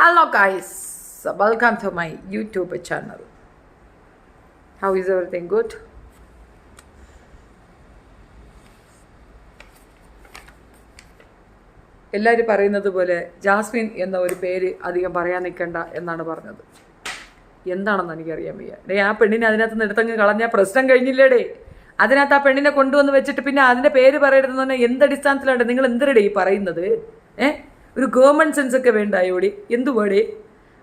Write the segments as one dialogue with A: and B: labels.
A: Hello guys, welcome to my YouTube channel. How is everything? Good? എല്ലാവരും പറയുന്നത് പോലെ Jasmine എന്ന ഒരു പേര് അധികം പറയാൻ നിൽക്കണ്ട എന്നാണ് പറഞ്ഞത്. എന്താണെന്ന് എനിക്കറിയാൻ വയ്യ. ഡേ, ആ പെണ്ണിനെ അതിനകത്ത് നിന്ന് എടുത്തങ്ങ് കളഞ്ഞാൽ പ്രശ്നം കഴിഞ്ഞില്ലേടേ. അതിനകത്ത് ആ പെണ്ണിനെ കൊണ്ടുവന്ന് വെച്ചിട്ട് പിന്നെ അതിൻ്റെ പേര് പറയരുതെന്ന് പറഞ്ഞാൽ എന്തടിസ്ഥാനത്തിലാണ് നിങ്ങൾ എന്തരടേ ഈ പറയുന്നത്? ഒരു കോമൺ സെൻസ് ഒക്കെ വേണ്ടായോടി. എന്തുവാടേ?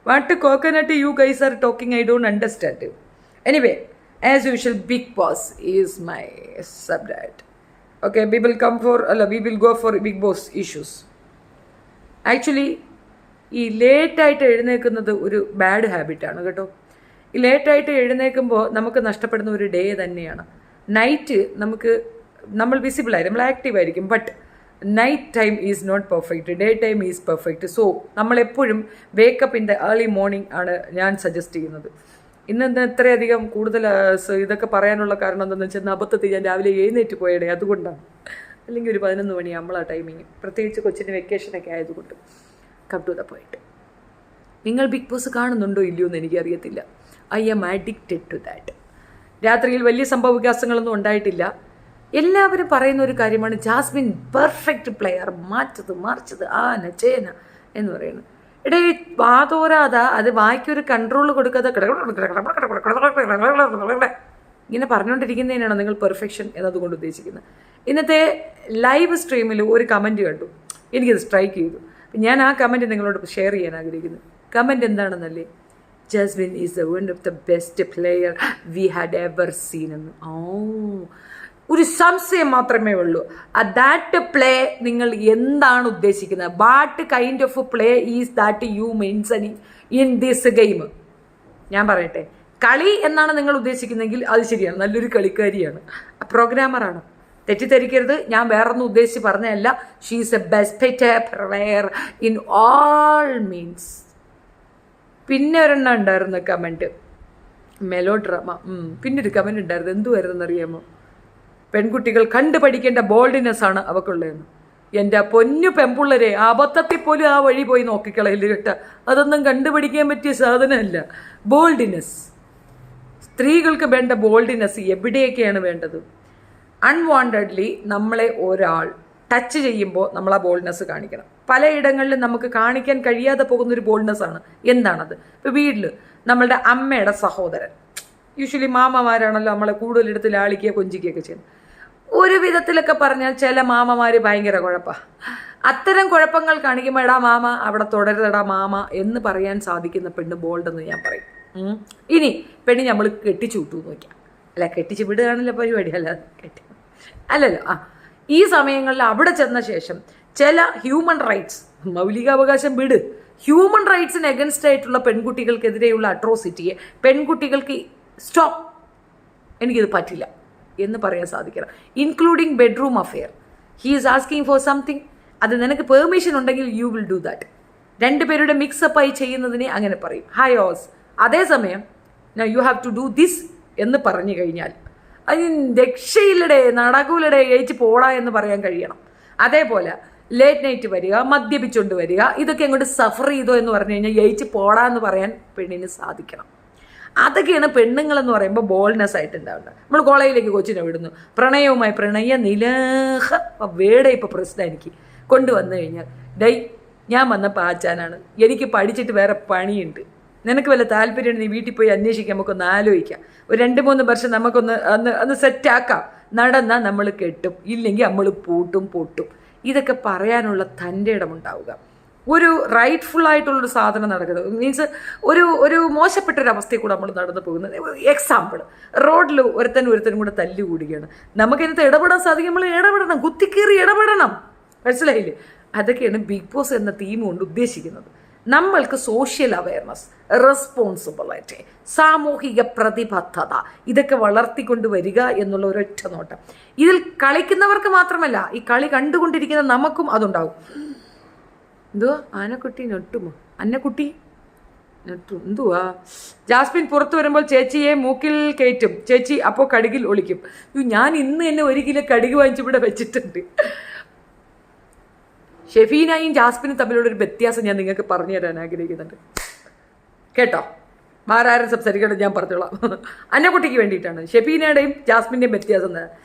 A: What coconut you guys are talking? I don't understand. Anyway, as usual, Bigg Boss is my subject. Okay, we will go for Bigg Boss issues. Actually ഈ ലേറ്റായിട്ട് എഴുന്നേൽക്കുന്നത് ഒരു ബാഡ് ഹാബിറ്റാണ് കേട്ടോ. ഈ ലേറ്റായിട്ട് എഴുന്നേൽക്കുമ്പോൾ നമുക്ക് നഷ്ടപ്പെടുന്ന ഒരു ഡേ തന്നെയാണ്. നൈറ്റ് നമ്മൾ വിസിബിളായിരിക്കും, നമ്മൾ ആക്റ്റീവായിരിക്കും. But night time is not perfect, day time is perfect. So നമ്മളെപ്പോഴും wake up in the early morning ആണ് ഞാൻ സജസ്റ്റ് ചെയ്യുന്നത്. ഇന്ന് ഇത്രയധികം കൂടുതൽ ഇതൊക്കെ പറയാനുള്ള കാരണം എന്താണെന്ന് വെച്ചാൽ, അബദ്ധത്തിൽ ഞാൻ രാവിലെ എഴുന്നേറ്റ് പോയടേ, അതുകൊണ്ടാണ്. അല്ലെങ്കിൽ ഒരു 11 മണിയാകുമ്പോഴാണ് ടൈമിങ്, പ്രത്യേകിച്ച് കൊച്ചിന് വെക്കേഷനൊക്കെ ആയതുകൊണ്ട്. Come to the point. നിങ്ങൾ ബിഗ് ബോസ് കാണുന്നുണ്ടോ ഇല്ലയോ എന്ന് എനിക്കറിയത്തില്ല. I am addicted to that. രാത്രിയിൽ വലിയ സംഭവ വികാസങ്ങളൊന്നും ഉണ്ടായിട്ടില്ല. എല്ലാവരും പറയുന്ന ഒരു കാര്യമാണ്, ജാസ്മിൻ പെർഫെക്റ്റ് പ്ലെയർ, മറിച്ചത് ആന ചേന എന്ന് പറയുന്നത്. ഇടേ, വാതോരാതെ അത് വായിക്കൊരു കൺട്രോൾ കൊടുക്കാതെ ഇങ്ങനെ പറഞ്ഞുകൊണ്ടിരിക്കുന്നതിനാണ് നിങ്ങൾ പെർഫെക്ഷൻ എന്നതുകൊണ്ട് ഉദ്ദേശിക്കുന്നത്. ഇന്നത്തെ ലൈവ് സ്ട്രീമിൽ ഒരു കമൻറ്റ് കണ്ടു, എനിക്കത് സ്ട്രൈക്ക് ചെയ്തു. ഞാൻ ആ കമൻറ്റ് നിങ്ങളോട് ഷെയർ ചെയ്യാൻ ആഗ്രഹിക്കുന്നു. കമൻറ്റ് എന്താണെന്നല്ലേ, Jasmine is one of the best player we had ever seen എന്ന്. ഒരു സംശയം മാത്രമേ ഉള്ളൂ, ദാറ്റ് പ്ലേ നിങ്ങൾ എന്താണ് ഉദ്ദേശിക്കുന്നത്? What kind of play is that you mentioning in this game? ഞാൻ പറയട്ടെ, കളി എന്നാണ് നിങ്ങൾ ഉദ്ദേശിക്കുന്നതെങ്കിൽ അത് ശരിയാണ്, നല്ലൊരു കളിക്കാരിയാണ്, പ്രോഗ്രാമറാണ്, തെറ്റിദ്ധരിക്കരുത്. ഞാൻ വേറൊന്നും ഉദ്ദേശിച്ച് പറഞ്ഞതല്ല. She is A best player in all means. പിന്നെ ഒരെണ്ണം ഉണ്ടായിരുന്നു കമൻറ്റ്, മെലോ ഡ്രാമ. പിന്നൊരു കമൻറ്റ് ഉണ്ടായിരുന്നു, എന്തുവായിരുന്നു അറിയാമോ? പെൺകുട്ടികൾ കണ്ടുപഠിക്കേണ്ട ബോൾഡിനെസ് ആണ് അവക്കുള്ളതെന്ന്. എൻ്റെ പൊന്നു പെൺപിള്ളരെ, അബദ്ധത്തിൽ പോലും ആ വഴി പോയി നോക്കിക്കളയില്ല കേട്ടോ. അതൊന്നും കണ്ടുപിടിക്കാൻ പറ്റിയ സാധനമല്ല ബോൾഡിനെസ്. സ്ത്രീകൾക്ക് വേണ്ട ബോൾഡിനെസ് എവിടെയൊക്കെയാണ് വേണ്ടത്? അൺവാണ്ടഡ്ലി നമ്മളെ ഒരാൾ ടച്ച് ചെയ്യുമ്പോൾ നമ്മൾ ആ ബോൾഡ്നെസ് കാണിക്കണം. പലയിടങ്ങളിലും നമുക്ക് കാണിക്കാൻ കഴിയാതെ പോകുന്നൊരു ബോൾഡ്നെസ്സാണ്. എന്താണത്? ഇപ്പോൾ വീട്ടിൽ നമ്മളുടെ അമ്മയുടെ സഹോദരൻ, യൂഷ്വലി മാമമാരാണല്ലോ നമ്മളെ കൂടുതലെടുത്ത് ലാളിക്കുക കൊഞ്ചിക്കുകയൊക്കെ ചെയ്യുന്നത്. ഒരു വിധത്തിലൊക്കെ പറഞ്ഞാൽ ചില മാമമാർ ഭയങ്കര കുഴപ്പമാണ്. അത്തരം കുഴപ്പങ്ങൾ കാണിക്കുമ്പോൾ എടാ മാമ അവിടെ തുടരുതെടാ മാമ എന്ന് പറയാൻ സാധിക്കുന്ന പെണ്ണ് ബോൾഡെന്ന് ഞാൻ പറയും. ഇനി പെണ്ണ് നമ്മൾ കെട്ടിച്ചു വിട്ടു നോക്കാം, അല്ല കെട്ടിച്ച് വിടുകയാണല്ലോ പരിപാടി, അല്ലല്ലോ. ഈ സമയങ്ങളിൽ അവിടെ ചെന്ന ശേഷം ചില ഹ്യൂമൻ റൈറ്റ്സ്, മൗലികാവകാശം വിട്, ഹ്യൂമൻ റൈറ്റ്സിന് എഗൻസ്റ്റ് ആയിട്ടുള്ള പെൺകുട്ടികൾക്കെതിരെയുള്ള അട്രോസിറ്റിയെ പെൺകുട്ടികൾക്ക് സ്റ്റോപ്പ്, എനിക്കിത് പറ്റില്ല എന്ന് പറയാൻ സാധിക്കണം. Including bedroom affair. He is asking for something, അത് നിനക്ക് പെർമിഷൻ ഉണ്ടെങ്കിൽ യു വിൽ ഡു ദാറ്റ്. രണ്ടുപേരുടെ മിക്സപ്പായി ചെയ്യുന്നതിനെ അങ്ങനെ പറയും, ഹയോസ്. അതേസമയം you have to do this എന്ന് പറഞ്ഞു കഴിഞ്ഞാൽ അതിന് രക്ഷയില്ലടേ, നടക്കൂലടേ, കഴിച്ച് പോടാ എന്ന് പറയാൻ കഴിയണം. അതേപോലെ ലേറ്റ് നൈറ്റ് വരിക, മദ്യപിച്ചുകൊണ്ട് വരിക, ഇതൊക്കെ അങ്ങോട്ട് സഫർ ചെയ്തോ എന്ന് പറഞ്ഞു കഴിഞ്ഞാൽ ജയിച്ച് പോടാ എന്ന് പറയാൻ പെണ്ണിന് സാധിക്കണം. അതൊക്കെയാണ് പെണ്ണുങ്ങളെന്ന് പറയുമ്പോൾ ബോൾഡ്നെസ് ആയിട്ടുണ്ടാവുന്നത്. നമ്മൾ കോളേജിലേക്ക് കൊച്ചിനെ വിടുന്നു, പ്രണയവുമായി പ്രണയ നിലഹ വേടെ ഇപ്പോൾ പ്രശ്നം എനിക്ക് കൊണ്ടുവന്നു കഴിഞ്ഞാൽ, ഡൈ ഞാൻ വന്നപ്പോൾ ആച്ചാനാണ്, എനിക്ക് പഠിച്ചിട്ട് വേറെ പണിയുണ്ട്, നിനക്ക് വല്ല താല്പര്യമാണ്, നീ വീട്ടിൽ പോയി അന്വേഷിക്കാം, നമുക്കൊന്ന് ആലോചിക്കാം, ഒരു 2-3 വർഷം നമുക്കൊന്ന് സെറ്റാക്കാം, നടന്നാൽ നമ്മൾ കെട്ടും, ഇല്ലെങ്കിൽ നമ്മൾ പൊട്ടും. ഇതൊക്കെ പറയാനുള്ള തൻ്റെ ഇടമുണ്ടാവുക. ഒരു റൈറ്റ്ഫുൾ ആയിട്ടുള്ളൊരു സാധനം നടക്കുന്നത് മീൻസ് ഒരു മോശപ്പെട്ടൊരവസ്ഥയിൽ കൂടെ നമ്മൾ നടന്നു പോകുന്നത്. എക്സാമ്പിൾ, റോഡിൽ ഒരുത്തനും കൂടെ തല്ലുകൂടുകയാണ്, നമുക്കതിനകത്ത് ഇടപെടാൻ സാധിക്കും, നമ്മൾ ഇടപെടണം, കുത്തിക്കീറി ഇടപെടണം, മനസ്സിലായില്ലേ? അതൊക്കെയാണ് ബിഗ് ബോസ് എന്ന തീം കൊണ്ട് ഉദ്ദേശിക്കുന്നത്. നമ്മൾക്ക് സോഷ്യൽ അവയർനെസ്, റെസ്പോൺസിബിലിറ്റി, സാമൂഹിക പ്രതിബദ്ധത, ഇതൊക്കെ വളർത്തിക്കൊണ്ട് വരിക എന്നുള്ള ഒരൊറ്റ നോട്ടം. ഇതിൽ കളിക്കുന്നവർക്ക് മാത്രമല്ല, ഈ കളി കണ്ടുകൊണ്ടിരിക്കുന്ന നമുക്കും അതുണ്ടാവും. എന്തുവാ ആനക്കുട്ടി നെട്ടുമോ? അന്നക്കുട്ടി നെട്ടു എന്തുവാ? ജാസ്മിൻ പുറത്തു വരുമ്പോൾ ചേച്ചിയെ മൂക്കിൽ കയറ്റും, ചേച്ചി അപ്പോൾ കടുകിൽ ഒളിക്കും. ഞാൻ ഇന്ന് തന്നെ 1 കിലോ കടുക് വാങ്ങിച്ചിവിടെ വെച്ചിട്ടുണ്ട്. ഷെഫീനയും ജാസ്മിനും തമ്മിലുള്ള ഒരു വ്യത്യാസം ഞാൻ നിങ്ങൾക്ക് പറഞ്ഞു തരാൻ ആഗ്രഹിക്കുന്നുണ്ട് കേട്ടോ. മാരാരും സംസാരിക്കേണ്ടത് ഞാൻ പറഞ്ഞോളാം. അന്നക്കുട്ടിക്ക് വേണ്ടിയിട്ടാണ്. ഷെഫീനയുടെയും ജാസ്മിൻ്റെയും വ്യത്യാസം.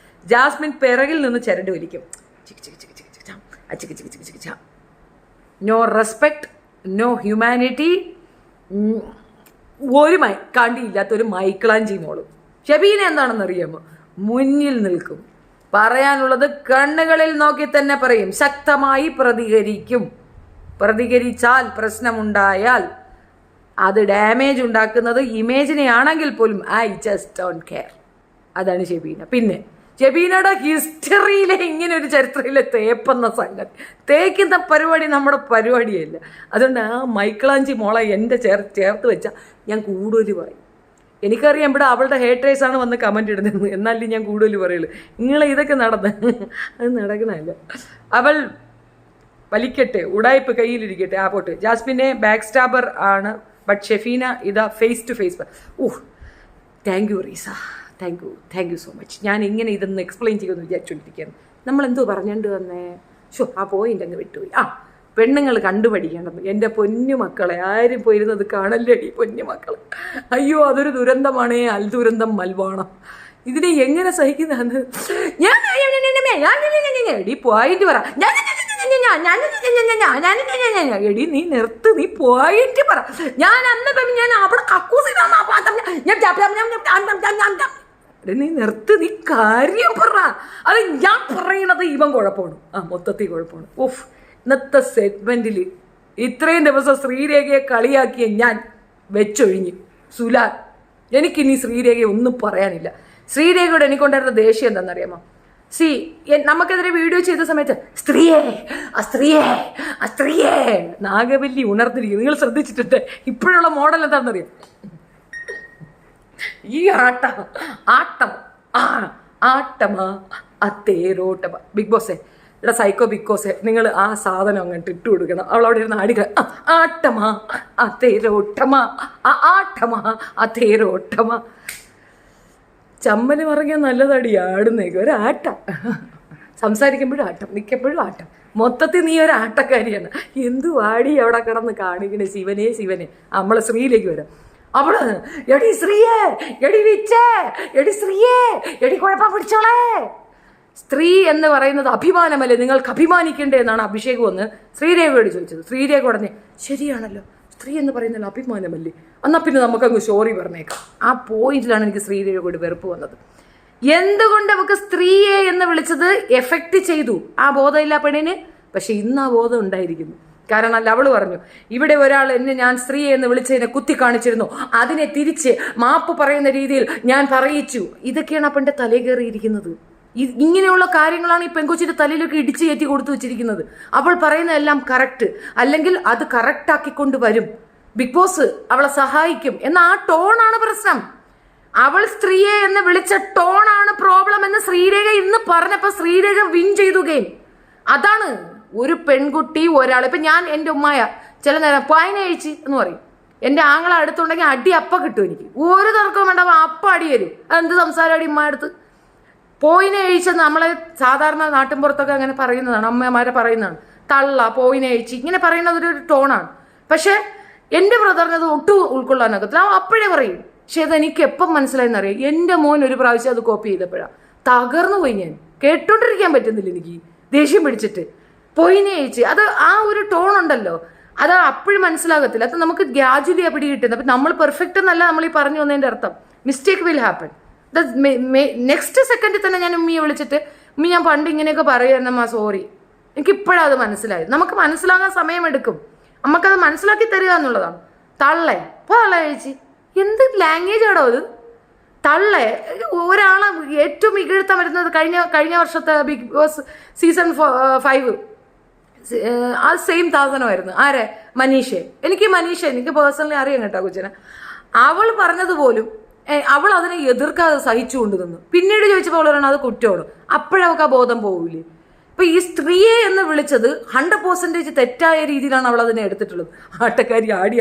A: ജാസ്മിൻ പിറകിൽ നിന്ന് ചരട് വലിക്കും. നോ റെസ്പെക്ട്, നോ ഹ്യൂമാനിറ്റി, ഒരു കണ്ടിയില്ലാത്തൊരു മൈക്കിളാഞ്ചി മോളും. ഷെഫീന എന്താണെന്ന് അറിയാമോ? മുന്നിൽ നിൽക്കും, പറയാനുള്ളത് കണ്ണുകളിൽ നോക്കി തന്നെ പറയും, ശക്തമായി പ്രതികരിക്കും. പ്രതികരിച്ചാൽ, പ്രശ്നമുണ്ടായാൽ, അത് ഡാമേജ് ഉണ്ടാക്കുന്നത് ഇമേജിനെ ആണെങ്കിൽ പോലും ഐ ജസ്റ്റ് ഡോണ്ട് കെയർ. അതാണ് ഷെബീന. പിന്നെ ഷെബീനയുടെ ഹിസ്റ്ററിയിലെ ഇങ്ങനെ ഒരു ചരിത്രത്തിലെ തേപ്പെന്ന സംഗതി, തേക്കുന്ന പരിപാടി നമ്മുടെ പരിപാടിയല്ല. അതുകൊണ്ട് ആ മൈക്കിളാഞ്ചി മോളെ എൻ്റെ ചേർത്ത് വെച്ചാൽ ഞാൻ കൂടുതൽ പറയും. എനിക്കറിയാം ഇവിടെ അവളുടെ ഹേറ്റേഴ്സാണ് വന്ന് കമൻറ്റ് ഇടുന്നത്, എന്നാലും ഞാൻ കൂടുതൽ പറയുള്ളൂ. നിങ്ങളെ ഇതൊക്കെ നടന്ന് അത് നടക്കണമല്ല. അവൾ വലിക്കട്ടെ, ഉടായ്പ് കയ്യിലിരിക്കട്ടെ. ആ പോട്ട്. ജാസ്മിനെ ബാക്ക് സ്റ്റാബർ ആണ്, ബട്ട് ഷെഫീന ഇതാ face to face. Thank you Reesa, thank you so much. ഞാൻ ഇങ്ങനെ ഇതൊന്ന് എക്സ്പ്ലെയിൻ ചെയ്യുമെന്ന് വിചാരിച്ചുകൊണ്ടിരിക്കുകയാണ്. നമ്മളെന്തോ പറഞ്ഞുകൊണ്ട് വന്നേ? ആ പോയിന്റ് അങ്ങ് വിട്ടുപോയി. പെണ്ണുങ്ങൾ കണ്ടുപഠിക്കേണ്ടത്. എൻ്റെ പൊന്നു മക്കളെ, ആരും പോയിരുന്നത് കാണല്ലേടി പൊന്നു മക്കളെ. അയ്യോ, അതൊരു ദുരന്തമാണേ, അൽദുരന്തം മൽവാണം. ഇതിനെ എങ്ങനെ സഹിക്കുന്നതാണ്? ഞാൻ എടി പോയിന്റ് പറ. എടി നീ നിർത്ത്, നീ പോയിന്റ് പറ. ഞാൻ അന്ന് ഞാൻ അവിടെ നീ നിർത്ത്, നീ കാര്യം പറ. അത് ഞാൻ പറയണത് ഇവൻ കുഴപ്പമാണ്. മൊത്തത്തിൽ കുഴപ്പമാണ്. ഇന്നത്തെ സെഗ്മെന്റിൽ ഇത്രയും ദിവസം ശ്രീരേഖയെ കളിയാക്കിയ ഞാൻ വെച്ചൊഴിഞ്ഞു. സുലാൻ, എനിക്കിനി ശ്രീരേഖയെ ഒന്നും പറയാനില്ല. ശ്രീരേഖയോട് എനിക്കുണ്ടായിരുന്ന ദേഷ്യം എന്താണെന്നറിയാമോ? നമുക്കെതിരെ വീഡിയോ ചെയ്ത സമയത്ത് സ്ത്രീയെ നാഗവല്ലി ഉണർന്നിരിക്കും. നിങ്ങൾ ശ്രദ്ധിച്ചിട്ടുണ്ട്? ഇപ്പോഴുള്ള മോഡൽ എന്താണെന്നറിയാം? ഈ ആട്ടമാ തേരോട്ടമാ. ബിഗ് ബോസേ, ഇവിടെ സൈക്കോ ബിഗ് ബോസേ, നിങ്ങൾ ആ സാധനം അങ്ങോട്ട് ഇട്ട് കൊടുക്കണം. അവൾ അവിടെ ഇരുന്ന് ആടിക. ആട്ടമാ തേരോട്ടമാ, തേരോട്ടമാ. ചമ്മല് പറഞ്ഞാൽ നല്ലതടി ആടുന്നേക്ക്. ഒരാട്ടം, സംസാരിക്കുമ്പോഴും ആട്ടം, നിൽക്കുമ്പോഴും ആട്ടം. മൊത്തത്തിൽ നീ ഒരാട്ടക്കാരിയാണ്. എന്തു വാടി അവിടെ കിടന്ന് കാണിക്കണേ? ശിവനെ. നമ്മളെ ശ്രീയിലേക്ക് വരാം. അവള് എടി ശ്രീയേ, എടി വിച്ചേ, എടി ശ്രീയേ, എടി കുഴപ്പം പിടിച്ചോളേ. സ്ത്രീ എന്ന് പറയുന്നത് അഭിമാനമല്ലേ, നിങ്ങൾക്ക് അഭിമാനിക്കണ്ടേ എന്നാണ് അഭിഷേക് വന്ന് ശ്രീരേഖയോട് ചോദിച്ചത്. ശ്രീരേഖ ഉടനെ ശരിയാണല്ലോ, സ്ത്രീ എന്ന് പറയുന്നത് അഭിമാനമല്ലേ, എന്നാൽ പിന്നെ നമുക്കങ്ങ് സ്റ്റോറി പറഞ്ഞേക്കാം. ആ പോയിന്റിലാണ് എനിക്ക് ശ്രീരേഖയോട് വെറുപ്പ് വന്നത്. എന്തുകൊണ്ട് അവൾക്ക് സ്ത്രീയെ എന്ന് വിളിച്ചത് എഫക്റ്റ് ചെയ്തു ആ ബോധമില്ല പെണ്ണിന്. പക്ഷെ ഇന്ന് ആ ബോധം ഉണ്ടായിരിക്കുന്നു. കാരണം അല്ല, അവള് പറഞ്ഞു ഇവിടെ ഒരാൾ എന്നെ ഞാൻ സ്ത്രീയെ എന്ന് വിളിച്ചതിനെ കുത്തി കാണിച്ചിരുന്നു, അതിനെ തിരിച്ച് മാപ്പ് പറയുന്ന രീതിയിൽ ഞാൻ പറയിച്ചു. ഇതൊക്കെയാണ് ആ പെണ്ണിന്റെ തലേ കയറിയിരിക്കുന്നത്. ഇങ്ങനെയുള്ള കാര്യങ്ങളാണ് ഈ പെങ്കൊച്ചിന്റെ തലയിലൊക്കെ ഇടിച്ചു കയറ്റി കൊടുത്തു വെച്ചിരിക്കുന്നത്. അവൾ പറയുന്നതെല്ലാം കറക്റ്റ്, അല്ലെങ്കിൽ അത് കറക്റ്റ് ആക്കിക്കൊണ്ട് വരും. ബിഗ് ബോസ് അവളെ സഹായിക്കും എന്ന ആ ടോണാണ് പ്രശ്നം. അവൾ സ്ത്രീയെ എന്ന് വിളിച്ച ടോണാണ് പ്രോബ്ലം എന്ന് ശ്രീരേഖ ഇന്ന് പറഞ്ഞപ്പോ ശ്രീരേഖ വിൻ ചെയ്തു ഗെയിം. അതാണ് ഒരു പെൺകുട്ടി ഒരാൾ. ഇപ്പൊ ഞാൻ എൻ്റെ ഉമ്മായ ചില നേരം പതിനഴിച്ച് എന്ന് പറയും. എൻ്റെ ആങ്ങളെ അടുത്തുണ്ടെങ്കിൽ അടി അപ്പ കിട്ടും. എനിക്ക് ഒരു തർക്കവും വേണ്ട, അപ്പ അടി വരും. അതെന്ത് സംസാരം അടി ഉമ്മ അടുത്ത്? പോയിനെ കഴിച്ചെന്ന് നമ്മളെ സാധാരണ നാട്ടിൻപുറത്തൊക്കെ അങ്ങനെ പറയുന്നതാണ്, അമ്മമാരെ പറയുന്നതാണ്. തള്ള, പോയിനെ കഴിച്ച് ഇങ്ങനെ പറയുന്നത് ഒരു ടോണാണ്. പക്ഷെ എൻ്റെ ബ്രദറിനത് ഒട്ടും ഉൾക്കൊള്ളാനൊക്കത്തില്ല. അപ്പോഴേ പറയും. പക്ഷെ അതെനിക്ക് എപ്പം മനസ്സിലായെന്നറിയാം, എൻ്റെ മോൻ ഒരു പ്രാവശ്യം അത് കോപ്പി ചെയ്തപ്പോഴാണ് തകർന്നു പോയി. ഞാൻ കേട്ടോണ്ടിരിക്കാൻ പറ്റുന്നില്ല, എനിക്ക് ദേഷ്യം പിടിച്ചിട്ട്. പോയിനെ കഴിച്ച് അത് ആ ഒരു ടോൺ ഉണ്ടല്ലോ, അത് അപ്പോഴും മനസ്സിലാകത്തില്ല. അത് നമുക്ക് ഗ്രാജുവലി പിടി കിട്ടുന്നത്. അപ്പം നമ്മൾ പെർഫെക്റ്റ് എന്നല്ല നമ്മൾ ഈ പറഞ്ഞു വന്നതിൻ്റെ അർത്ഥം. Mistake will happen. നെക്സ്റ്റ് സെക്കൻഡിൽ തന്നെ ഞാൻ ഉമ്മിയെ വിളിച്ചിട്ട്, ഉമ്മി ഞാൻ പണ്ട് ഇങ്ങനെയൊക്കെ പറയുന്നമ്മ, സോറി, എനിക്കിപ്പോഴാണ് അത് മനസ്സിലായത്. നമുക്ക് മനസ്സിലാകാൻ സമയമെടുക്കും. നമുക്കത് മനസ്സിലാക്കി തരിക എന്നുള്ളതാണ്. തള്ളേ കഴിച്ച് എന്ത് ലാംഗ്വേജ് ആണോ അത്? തള്ളേ ഒരാളെ ഏറ്റവും ഇകഴ്ത്താൻ വരുന്നത് കഴിഞ്ഞ വർഷത്തെ ബിഗ് ബോസ് സീസൺ 5 ആ സെയിം സാധനമായിരുന്നു. ആരെ? മനീഷെ. എനിക്ക് പേഴ്സണലി അറിയാം കേട്ടോ കൊച്ചിനെ. അവൾ പറഞ്ഞതുപോലും അവൾ അതിനെ എതിർക്കാതെ സഹിച്ചുകൊണ്ട് നിന്നു. പിന്നീട് ചോദിച്ചപ്പോൾ അവൾ പറയണം അത് കുറ്റമാണ്. അപ്പോഴവൾക്ക് ആ ബോധം പോവില്ലേ? ഇപ്പൊ ഈ സ്ത്രീയെ എന്ന് വിളിച്ചത് 100% തെറ്റായ രീതിയിലാണ് അവൾ അതിനെ എടുത്തിട്ടുള്ളത്. ആട്ടക്കാരി ആടി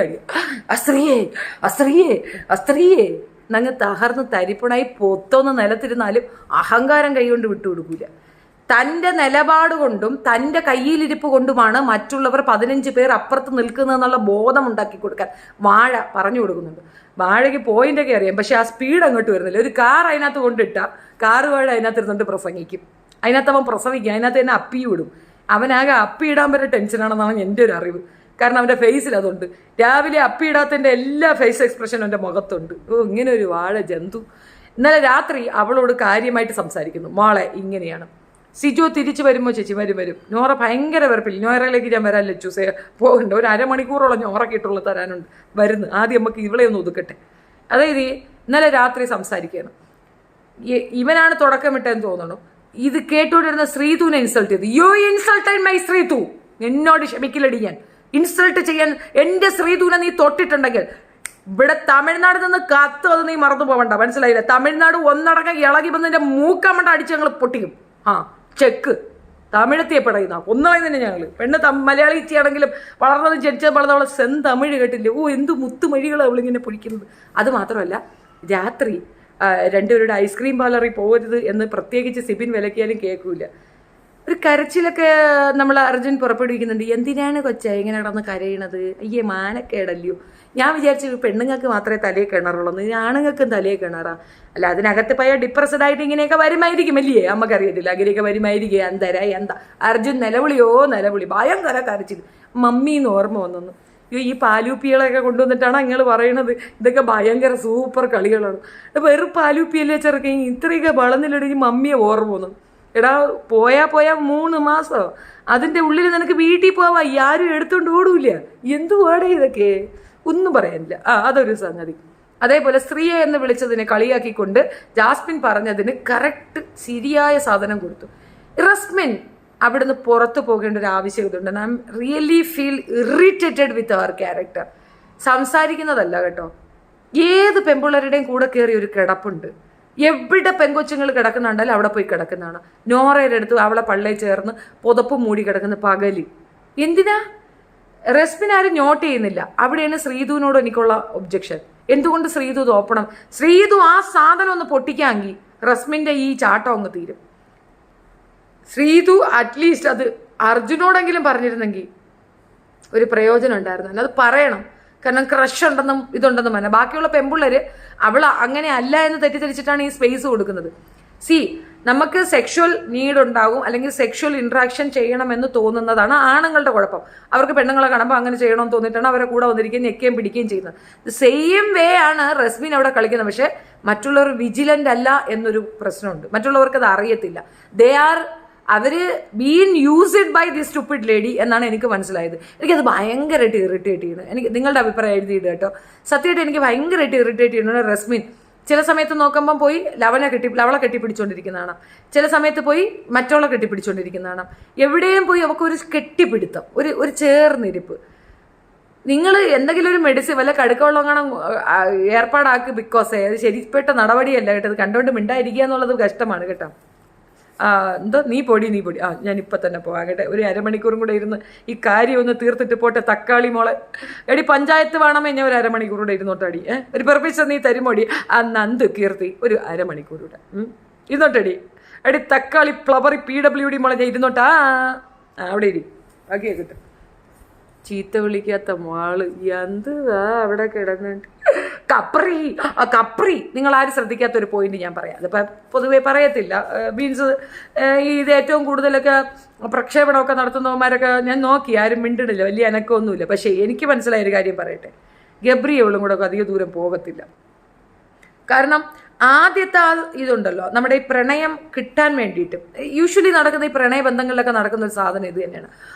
A: അസ്ത്രീയെ നങ്ങ് തകർന്ന് തരിപ്പണായി പൊത്തോന്ന് നിലത്തിരുന്നാലും അഹങ്കാരം കൈകൊണ്ട് വിട്ടുകൊടുക്കൂല. തൻ്റെ നിലപാട് കൊണ്ടും തൻ്റെ കയ്യിലിരിപ്പ് കൊണ്ടുമാണ് മറ്റുള്ളവർ 15 പേർ അപ്പുറത്ത് നിൽക്കുന്നതെന്നുള്ള ബോധം ഉണ്ടാക്കി കൊടുക്കാൻ വാഴ പറഞ്ഞു കൊടുക്കുന്നുണ്ട്. വാഴയ്ക്ക് പോയിന്റൊക്കെ അറിയാം, പക്ഷെ ആ സ്പീഡ് അങ്ങോട്ട് വരുന്നില്ല. ഒരു കാർ അതിനകത്ത് കൊണ്ടിട്ട കാറ് വാഴ അതിനകത്ത് ഇരുന്നിട്ട് പ്രസംഗിക്കും. അതിനകത്ത് അവൻ പ്രസവിക്കും, അതിനകത്ത് തന്നെ അപ്പി വിടും. അവനാകെ അപ്പി ഇടാൻ വരെ ടെൻഷനാണെന്നാണ് എൻ്റെ ഒരു അറിവ്. കാരണം അവൻ്റെ ഫേസിൽ അതുണ്ട്. രാവിലെ അപ്പി ഇടാത്തതിൻ്റെ എല്ലാ ഫേസ് എക്സ്പ്രഷനും എൻ്റെ മുഖത്തുണ്ട്. ഇങ്ങനെ ഒരു വാഴ ജന്തു. ഇന്നലെ രാത്രി അവളോട് കാര്യമായിട്ട് സംസാരിക്കുന്നു. മോളെ ഇങ്ങനെയാണ്, സിജോ തിരിച്ചു വരുമ്പോൾ ചേച്ചി വരും. നോറ ഭയങ്കര വെറുപ്പില്ല. നോറയിലേക്ക് ഞാൻ വരാൻ ലച്ചൂസേ പോകണ്ട, ഒരു അരമണിക്കൂറോളം നോറക്കിട്ടുള്ള തരാനുണ്ട്. വരുന്നു, ആദ്യം നമുക്ക് ഇവളെ ഒന്ന് ഒതുക്കട്ടെ. അതായത് ഇന്നലെ രാത്രി സംസാരിക്കുകയാണ്. ഇവനാണ് തുടക്കമിട്ടെന്ന് തോന്നണം. ഇത് കേട്ടുകൊണ്ടിരുന്ന ശ്രീതുവിനെ ഇൻസൾട്ട് ചെയ്തു. You insulted my Sreethu. എന്നോട് ക്ഷമിക്കില്ലടി ഞാൻ. ഇൻസൾട്ട് ചെയ്യാൻ എൻ്റെ ശ്രീതുവിനെ നീ തൊട്ടിട്ടുണ്ടെങ്കിൽ ഇവിടെ തമിഴ്നാട് നിന്ന് കത്ത് അത് നീ മറന്നു പോകണ്ട, മനസ്സിലായില്ല? തമിഴ്നാട് ഒന്നടക്കം ഇളകി വന്നതിൻ്റെ മൂക്കമ്മട്ട അടിച്ച് ഞങ്ങൾ പൊട്ടിക്കും. ചെക്ക് തമിഴത്തിയെ പറയുന്ന ഒന്നായി തന്നെ ഞങ്ങൾ. പെണ്ണ് മലയാളി ഇച്ചിയാണെങ്കിലും വളർന്നതും ജനിച്ചത് വളർന്നവളെ തമിഴ് കേട്ടില്ലേ? എന്ത് മുത്തുമൊഴികളാണ് അവളിങ്ങനെ പൊടിക്കുന്നത്. അത് മാത്രമല്ല, രാത്രി രണ്ടുപേരുടെ ഐസ്ക്രീം പാർലറിൽ പോകരുത് എന്ന് പ്രത്യേകിച്ച് സിബിൻ വിലക്കിയാലും കേൾക്കൂല. ഒരു കരച്ചിലൊക്കെ നമ്മൾ അർജുൻ പുറപ്പെടുവിക്കുന്നുണ്ട്. എന്തിനാണ് കൊച്ചാ ഇങ്ങനെ കിടന്ന് കരയണത്? അയ്യേ മാനക്കേടല്ലയോ. ഞാൻ വിചാരിച്ചു പെണ്ണുങ്ങൾക്ക് മാത്രമേ തലയിൽ കിണറുള്ളൂ, ആണുങ്ങൾക്കും തലയിൽ കിണറാ. അല്ല, അതിനകത്ത് പോയ ഡിപ്രസ്ഡ് ആയിട്ട് ഇങ്ങനെയൊക്കെ വരുമായിരിക്കും അല്ലേ? നമുക്കറിയത്തില്ല, അങ്ങനെയൊക്കെ വരുമായിരിക്കും. എന്താ അർജുൻ നിലവിളി ഭയങ്കര കരച്ചിൽ. മമ്മീന്ന് ഓർമ്മ വന്നു. ഈ പാലൂപ്പികളൊക്കെ കൊണ്ടുവന്നിട്ടാണ് നിങ്ങൾ പറയണത് ഇതൊക്കെ ഭയങ്കര സൂപ്പർ കളികളാണ്. വെറും പാലൂപ്പിയല്ലേ ചെറുക്കൻ, ഇത്രയൊക്കെ വളർന്നില്ലെങ്കിൽ മമ്മിയെ ഓർമ്മ വന്നു. എടാ പോയാ 3 മാസം അതിൻ്റെ ഉള്ളിൽ നിനക്ക് വീട്ടിൽ പോവാ, ആരും എടുത്തോണ്ട് ഓടൂല. എന്തുവാടേ ഇതൊക്കെ? ഒന്നും പറയാനില്ല. അതൊരു സംഗതി. അതേപോലെ സ്ത്രീയെ എന്ന് വിളിച്ചതിനെ കളിയാക്കിക്കൊണ്ട് ജാസ്മിൻ പറഞ്ഞതിന് കറക്റ്റ് ശരിയായ സാധനം കൊടുത്തു. റസ്മിൻ അവിടുന്ന് പുറത്തു പോകേണ്ട ഒരു ആവശ്യകതയുണ്ട്. I am really feel irritated with അവർ ക്യാരക്ടർ. സംസാരിക്കുന്നതല്ല കേട്ടോ, ഏത് പെൺപിള്ളേരുടെയും കൂടെ കയറി ഒരു കിടപ്പുണ്ട്. എവിടെ പെങ്കൊച്ചുങ്ങൾ കിടക്കുന്നുണ്ടാലും അവിടെ പോയി കിടക്കുന്നതാണ്. നോറയുടെ അടുത്ത് അവളെ പള്ളയിൽ ചേർന്ന് പുതപ്പ് മൂടി കിടക്കുന്ന പകല്. എന്തിനാ? റസ്മിൻ ആരും നോട്ട് ചെയ്യുന്നില്ല. അവിടെയാണ് ശ്രീധുവിനോട് എനിക്കുള്ള ഒബ്ജക്ഷൻ. എന്തുകൊണ്ട് ശ്രീധു തോപ്പണം? ശ്രീധു ആ സാധനം ഒന്ന് പൊട്ടിക്കാമെങ്കിൽ റസ്മിൻ്റെ ഈ ചാട്ടം അങ്ങ് തീരും. ശ്രീധു അറ്റ്ലീസ്റ്റ് അത് അർജുനോടെങ്കിലും പറഞ്ഞിരുന്നെങ്കിൽ ഒരു പ്രയോജനം ഉണ്ടായിരുന്നു. അത് പറയണം. കാരണം ക്രഷ് ഉണ്ടെന്നും ഇതുണ്ടെന്നും പറഞ്ഞാൽ ബാക്കിയുള്ള പെൺപിള്ളേര് അവൾ അങ്ങനെ അല്ല എന്ന് തെറ്റിദ്ധരിച്ചിട്ടാണ് ഈ സ്പേസ് കൊടുക്കുന്നത്. നമുക്ക് സെക്ഷൽ നീഡ് ഉണ്ടാകും, അല്ലെങ്കിൽ സെക്ഷൽ ഇൻട്രാക്ഷൻ ചെയ്യണമെന്ന് തോന്നുന്നതാണ് ആണുങ്ങളുടെ കുഴപ്പം. അവർക്ക് പെണ്ണുങ്ങളെ കാണുമ്പോൾ അങ്ങനെ ചെയ്യണമെന്ന് തോന്നിയിട്ടാണ് അവരെ കൂടെ വന്നിരിക്കുകയും ഞെക്കുകയും പിടിക്കുകയും ചെയ്യുന്നത്. സെയിം വേ ആണ് റസ്മിൻ അവിടെ കളിക്കുന്നത്. പക്ഷെ മറ്റുള്ളവർ വിജിലൻ്റ് അല്ല എന്നൊരു പ്രശ്നമുണ്ട്. മറ്റുള്ളവർക്ക് അത് അറിയത്തില്ല. അവര് been used by the stupid lady എന്നാണ് എനിക്ക് മനസ്സിലായത്. എനിക്കത് ഭയങ്കരമായിട്ട് ഇറിറ്റേറ്റ് ചെയ്യുന്നത്. എനിക്ക് നിങ്ങളുടെ അഭിപ്രായം എഴുതിയിട്ട് കേട്ടോ. സത്യമായിട്ട് എനിക്ക് ഭയങ്കരമായിട്ട് ഇറിറ്റേറ്റ് ചെയ്യുന്നത് റസ്മിൻ. ചില സമയത്ത് നോക്കുമ്പം പോയി അവളെ കെട്ടിപ്പിടിച്ചുകൊണ്ടിരിക്കുന്നതാണ്, ചില സമയത്ത് പോയി മറ്റവളെ കെട്ടിപ്പിടിച്ചുകൊണ്ടിരിക്കുന്നതാണ്. എവിടെയും പോയി അവൾക്കൊരു കെട്ടിപ്പിടുത്തം, ഒരു ചേർന്നിരിപ്പ്. നിങ്ങൾ എന്തെങ്കിലും ഒരു മെഡിസിൻ വല്ല കടുക്കവെള്ളം കാണാൻ ഏർപ്പാടാക്ക്. ബിക്കോസ് അത് ശരിപ്പെട്ട നടപടിയല്ല കേട്ടോ. അത് കണ്ടുകൊണ്ട് മിണ്ടായിരിക്കുക എന്നുള്ളത് കഷ്ടമാണ് കേട്ടോ. നീ പൊടി ഞാനിപ്പോൾ തന്നെ പോകാം കേട്ടെ. ഒരു അരമണിക്കൂറും കൂടെ ഇരുന്ന് ഈ കാര്യം ഒന്ന് തീർത്തിട്ട് പോട്ടെ. തക്കാളി മോളെ എടി, പഞ്ചായത്ത് വേണമേ ഞാൻ ഒരു അരമണിക്കൂർ കൂടെ ഇരുന്നോട്ടടി. ഒരു പെർമിഷൻ നീ തരുമോടി? നന്ദ് കീർത്തി ഒരു അരമണിക്കൂർ കൂടെ ഇരുന്നോട്ടടി. എടി തക്കാളി ഫ്ലവറി PWD മോളെ ഞാൻ ഇരുന്നോട്ടാ. അവിടെ ഇരി, ബാക്കിയാ കിട്ടും. ചീത്ത വിളിക്കാത്ത മാള് എന്തുവാ അവിടെ കിടന്നിട്ട്. കപ്രി നിങ്ങൾ ആരും ശ്രദ്ധിക്കാത്ത ഒരു പോയിന്റ് ഞാൻ പറയാം. അതിപ്പോൾ പൊതുവെ പറയത്തില്ല. മീൻസ് ഇത് ഏറ്റവും കൂടുതലൊക്കെ പ്രക്ഷേപണമൊക്കെ നടത്തുന്നവന്മാരൊക്കെ ഞാൻ നോക്കി, ആരും മിണ്ടണില്ല, വലിയ അനക്കമൊന്നുമില്ല. പക്ഷേ എനിക്ക് മനസ്സിലായൊരു കാര്യം പറയട്ടെ, ഗബ്രിയവളും കൂടെ ഒക്കെ അധികം ദൂരം പോകത്തില്ല. കാരണം ആദ്യത്തെ ഇതുണ്ടല്ലോ, നമ്മുടെ ഈ പ്രണയം കിട്ടാൻ വേണ്ടിയിട്ട് യൂഷ്വലി നടക്കുന്ന ഈ പ്രണയ ബന്ധങ്ങളിലൊക്കെ നടക്കുന്ന ഒരു സാധനം ഇത് തന്നെയാണ്.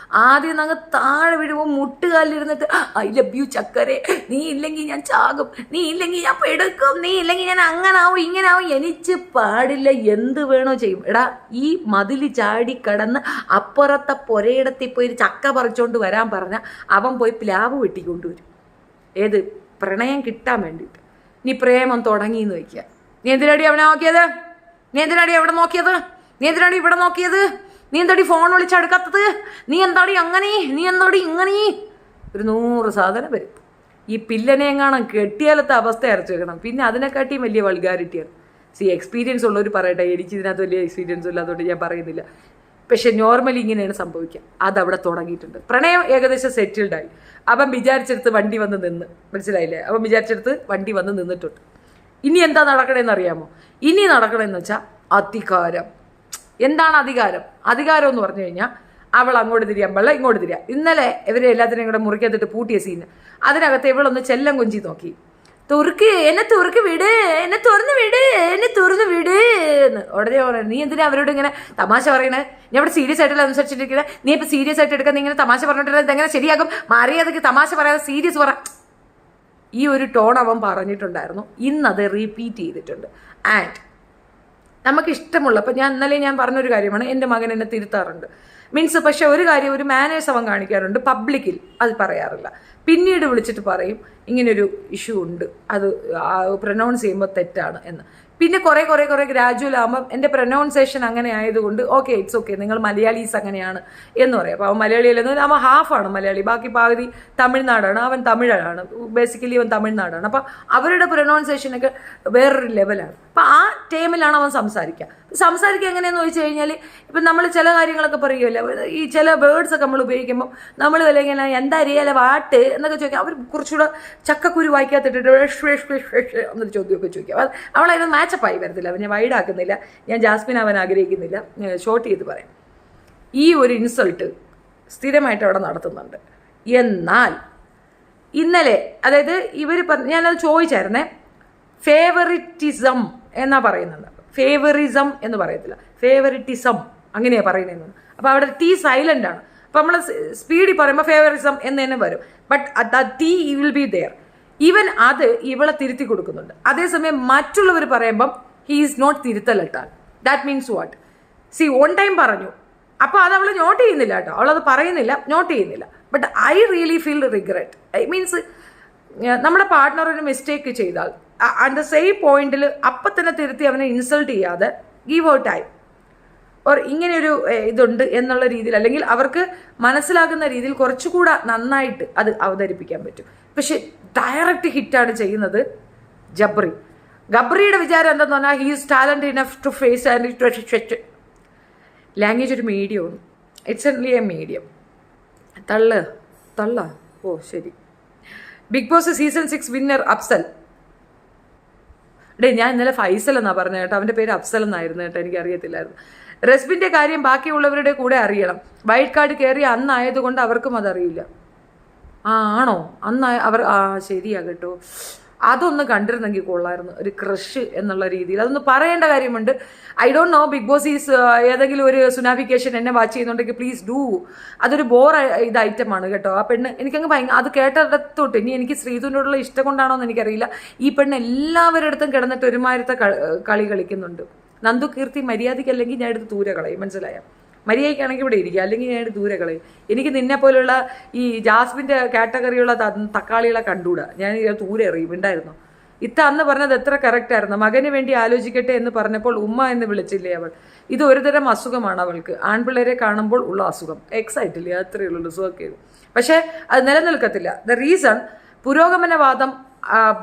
A: ആദ്യം അങ്ങ് താഴെ വീഴുമ്പോൾ മുട്ടുകാലിലിരുന്നിട്ട് ഐ ലവ് യു ചക്കരെ, നീ ഇല്ലെങ്കിൽ ഞാൻ ചാകും, നീ ഇല്ലെങ്കിൽ ഞാൻ പെടുക്കും, നീ ഇല്ലെങ്കിൽ ഞാൻ അങ്ങനാവും ഇങ്ങനാവും, എനിക്ക് പാടില്ല, എന്ത് വേണോ ചെയ്യും. എടാ, ഈ മതിൽ ചാടി കടന്ന് അപ്പുറത്തെ പൊരയിടത്തിൽ പോയി ഒരു ചക്ക പറിച്ചോണ്ട് വരാൻ പറഞ്ഞാൽ അവൻ പോയി പ്ലാവ് വെട്ടിക്കൊണ്ടുവരും. ഏത് പ്രണയം കിട്ടാൻ വേണ്ടിയിട്ട്. നീ പ്രേമം തുടങ്ങിയെന്ന് വയ്ക്കുക. നീ എന്തിനാടി അവനെ നോക്കിയത്? നീ എന്തിനാടി അവിടെ നോക്കിയത്? നീ എന്തിനാടി ഇവിടെ നോക്കിയത്? നീ എന്താടി ഫോൺ വിളിച്ചെടുക്കാത്തത്? നീ എന്താടി അങ്ങനെ? നീ എന്താടി ഇങ്ങനെ? ഒരു 100 സാധനം വരും. ഈ പില്ലനെ എങ്ങാണം കെട്ടിയാലത്തെ അവസ്ഥ അരച്ചു വെക്കണം. പിന്നെ അതിനെക്കാട്ടിയും വലിയ വൾഗാരിറ്റിയാണ്. എക്സ്പീരിയൻസ് ഉള്ളവർ പറയട്ടെ. എനിക്ക് ഇതിനകത്ത് വലിയ എക്സ്പീരിയൻസ് ഇല്ലാത്തതുകൊണ്ട് ഞാൻ പറയുന്നില്ല. പക്ഷെ നോർമലി ഇങ്ങനെയാണ് സംഭവിക്കുക. അതവിടെ തുടങ്ങിയിട്ടുണ്ട്. പ്രണയം ഏകദേശം സെറ്റിൽഡായി. അവൻ വിചാരിച്ചെടുത്ത് വണ്ടി വന്ന് നിന്ന്, മനസ്സിലായില്ലേ? അവൻ വിചാരിച്ചെടുത്ത് വണ്ടി വന്ന് നിന്നിട്ടുണ്ട്. ഇനി എന്താ നടക്കണേന്ന് അറിയാമോ? ഇനി നടക്കണമെന്ന് വെച്ചാൽ അധികാരം. എന്താണ് അധികാരം? അധികാരം എന്ന് പറഞ്ഞു കഴിഞ്ഞാൽ അവൾ അങ്ങോട്ട് തിരിയാൻ പാടില്ല, ഇങ്ങോട്ട് തിരിയാം. ഇന്നലെ ഇവരെ എല്ലാത്തിനെയും കൂടെ മുറിക്കത്തിട്ട് പൂട്ടിയ സീന്, അതിനകത്ത് ഇവളൊന്ന് ചെല്ലം കൊഞ്ചി നോക്കി, എന്നെ തുറക്ക് വിട്, എന്നെ തുറന്ന് വിട്, എന്നെ തുറന്ന് വിട് എന്ന്. ഉടനെ പറയണം, നീ എന്തിനാ അവരോട് ഇങ്ങനെ തമാശ പറയണേ? ഞാൻ ഇവിടെ സീരിയസ് ആയിട്ടുള്ള അനുസരിച്ചിരിക്കണേ, നീ ഇപ്പൊ സീരിയസ് ആയിട്ട് എടുക്കാൻ ഇങ്ങനെ തമാശ പറഞ്ഞിട്ടില്ല, ഇതെങ്ങനെ ശരിയാകും? മറിയാതൊക്കെ തമാശ പറയാതെ സീരിയസ് പറ. ഈ ഒരു ടോൺ അവൻ പറഞ്ഞിട്ടുണ്ടായിരുന്നു. ഇന്നത് റിപ്പീറ്റ് ചെയ്തിട്ടുണ്ട്. ആൻഡ് നമുക്കിഷ്ടമുള്ള, ഇപ്പം ഇന്നലെ ഞാൻ പറഞ്ഞൊരു കാര്യമാണ്, എൻ്റെ മകൻ എന്നെ തിരുത്താറുണ്ട്. മീൻസ് പക്ഷെ ഒരു കാര്യം, ഒരു മാനേഴ്സ് അവൻ കാണിക്കാറുണ്ട്, പബ്ലിക്കിൽ അത് പറയാറില്ല. പിന്നീട് വിളിച്ചിട്ട് പറയും ഇങ്ങനൊരു ഇഷ്യൂ ഉണ്ട്, അത് പ്രൊനൗൺസ് ചെയ്യുമ്പോൾ തെറ്റാണ് എന്ന്. പിന്നെ കുറേ ഗ്രാജുവൽ ആകുമ്പം എൻ്റെ പ്രൊനൗൺസേഷൻ അങ്ങനെ ആയതുകൊണ്ട് ഓക്കെ, ഇറ്റ്സ് ഓക്കെ, നിങ്ങൾ മലയാളീസ് അങ്ങനെയാണ് എന്ന് പറയും. അപ്പോൾ അവൻ മലയാളിയല്ലെന്ന്, അവൻ ഹാഫാണ് മലയാളി, ബാക്കി പകുതി തമിഴ്നാടാണ്, അവൻ തമിഴാണ്, ബേസിക്കലി അവൻ തമിഴ്നാടാണ്. അപ്പം അവരുടെ പ്രൊനൗൺസേഷനൊക്കെ വേറൊരു ലെവലാണ്. അപ്പം ആ ടൈമിലാണ് അവൻ സംസാരിക്കുക എങ്ങനെയാണെന്ന് ചോദിച്ചു കഴിഞ്ഞാൽ, ഇപ്പം നമ്മൾ ചില കാര്യങ്ങളൊക്കെ പറയുമല്ലോ, ഈ ചില വേർഡ്സ് ഒക്കെ നമ്മൾ ഉപയോഗിക്കുമ്പോൾ നമ്മൾ ഇങ്ങനെ എന്താ അറിയാലോ വാട്ട് എന്നൊക്കെ ചോദിക്കാം. അവർ കുറച്ചുകൂടെ ചക്കക്കുരു വായിക്കാത്തിട്ടിട്ട് എന്നൊരു ചോദ്യമൊക്കെ ചോദിക്കാം. അവളതിന് മാച്ചപ്പായി വരത്തില്ല. അവൻ ഞാൻ വൈഡാക്കുന്നില്ല, ഞാൻ ജാസ്മിൻ അവൻ ആഗ്രഹിക്കുന്നില്ല, ഷോർട്ട് ചെയ്ത് പറയാം. ഈ ഒരു ഇൻസൾട്ട് സ്ഥിരമായിട്ട് അവിടെ നടത്തുന്നുണ്ട്. എന്നാൽ ഇന്നലെ, അതായത് ഇവർ ഞാനത് ചോദിച്ചായിരുന്നേ, ഫേവറിറ്റിസം എന്നാ പറയുന്നുണ്ട്. ഫേവറിസം എന്ന് പറയത്തില്ല, ഫേവറിറ്റിസം അങ്ങനെയാണ് പറയുന്നത്. അപ്പോൾ അവിടെ ടി സൈലൻ്റ് ആണ്. അപ്പോൾ നമ്മൾ സ്പീഡിൽ പറയുമ്പോൾ ഫേവറിസം എന്ന് തന്നെ വരും. But it will be there. Even അത് ഇവളെ തിരുത്തി കൊടുക്കുന്നുണ്ട്. അതേസമയം മറ്റുള്ളവർ പറയുമ്പം ഹി ഈസ് നോട്ട് തിരുത്തലിട്ടാൽ. That means what? സി ഓൺ ടൈം പറഞ്ഞു, അപ്പോൾ അത് അവൾ നോട്ട് ചെയ്യുന്നില്ല കേട്ടോ, അവളത് പറയുന്നില്ല, നോട്ട് ചെയ്യുന്നില്ല. But I really feel regret. Means നമ്മുടെ പാർട്ട്ണർ ഒരു മിസ്റ്റേക്ക് ചെയ്താൽ അറ്റ് ദ സെയിം പോയിന്റിൽ അപ്പം തന്നെ തിരുത്തി അവനെ ഇൻസൾട്ട് ചെയ്യാതെ ഗീവ് ഔട്ട് ടൈം ഓർ ഇങ്ങനെയൊരു ഇതുണ്ട് എന്നുള്ള രീതിയിൽ, അല്ലെങ്കിൽ അവർക്ക് മനസ്സിലാകുന്ന രീതിയിൽ കുറച്ചുകൂടെ നന്നായിട്ട് അത് അവതരിപ്പിക്കാൻ പറ്റും. പക്ഷെ ഡയറക്റ്റ് ഹിറ്റാണ് ചെയ്യുന്നത് ഗബ്രിയുടെ വിചാരം എന്താന്ന് പറഞ്ഞാൽ he is talent enough to face and language ഒരു മീഡിയമാണ്. It's only a medium. തള്ള ഓ ശരി. Bigg Boss season 6 winner Afsal. ഞാൻ ഇന്നലെ ഫൈസൽ എന്നാ പറഞ്ഞ കേട്ടോ, അവൻ്റെ പേര് അഫ്സൽ എന്നായിരുന്നു കേട്ടോ, എനിക്കറിയത്തില്ലായിരുന്നു. റെസ്ബിൻ്റെ കാര്യം ബാക്കിയുള്ളവരുടെ കൂടെ അറിയണം. വൈൽഡ് കാർഡ് കയറിയ അന്നായതുകൊണ്ട് അവർക്കും അതറിയില്ല. ആണോ? അവർ ശരിയാ കേട്ടോ, അതൊന്ന് കണ്ടിരുന്നെങ്കിൽ കൊള്ളായിരുന്നു, ഒരു ക്രഷ് എന്നുള്ള രീതിയിൽ അതൊന്ന് പറയേണ്ട കാര്യമുണ്ട്. I don't know, Bigg Boss is ഏതെങ്കിലും ഒരു സുനാഫിക്കേഷൻ എന്നെ വാച്ച് ചെയ്യുന്നുണ്ടെങ്കിൽ പ്ലീസ് ഡൂ. അതൊരു ബോർ ഇത് ഐറ്റമാണ് കേട്ടോ. ആ പെണ്ണ് എനിക്കങ്ങ് അത് കേട്ടിടത്തോട്ട്, ഇനി എനിക്ക് ശ്രീധുവിനോടുള്ള ഇഷ്ടം കൊണ്ടാണോ എന്ന് എനിക്കറിയില്ല, ഈ പെണ്ണ് എല്ലാവരുടെ അടുത്തും കിടന്നിട്ട് ഒരുമാതിരത്തെ കളി കളിക്കുന്നുണ്ട്. നന്ദു കീർത്തി മര്യാദയ്ക്ക് അല്ലെങ്കിൽ ഞാൻ എടുത്ത് ദൂരെ കളയും, മനസ്സിലായോ? മര്യാദയ്ക്കാണെങ്കിൽ ഇവിടെ ഇരിക്കുക, അല്ലെങ്കിൽ ഞാൻ ദൂരെ കളയും. എനിക്ക് നിന്നെ പോലുള്ള ഈ ജാസ്മിൻ്റെ കാറ്റഗറിയുള്ള തക്കാളികളെ കണ്ടുകൂടാ, ഞാൻ ദൂരെ എറിയും. ഉണ്ടായിരുന്നു അന്ന് പറഞ്ഞത് എത്ര കറക്റ്റ് ആയിരുന്നു. മകന് വേണ്ടി ആലോചിക്കട്ടെ എന്ന് പറഞ്ഞപ്പോൾ ഉമ്മ എന്ന് വിളിച്ചില്ലേ അവൾ. ഇത് ഒരുതരം അസുഖമാണ് അവൾക്ക്, ആൺപിള്ളേരെ കാണുമ്പോൾ ഉള്ള അസുഖം. എക്സൈറ്റില്ലേ, അത്രയേ ഉള്ളൂ, സുഖമൊക്കെ. പക്ഷേ അത് നിലനിൽക്കത്തില്ല. ദ റീസൺ, പുരോഗമനവാദം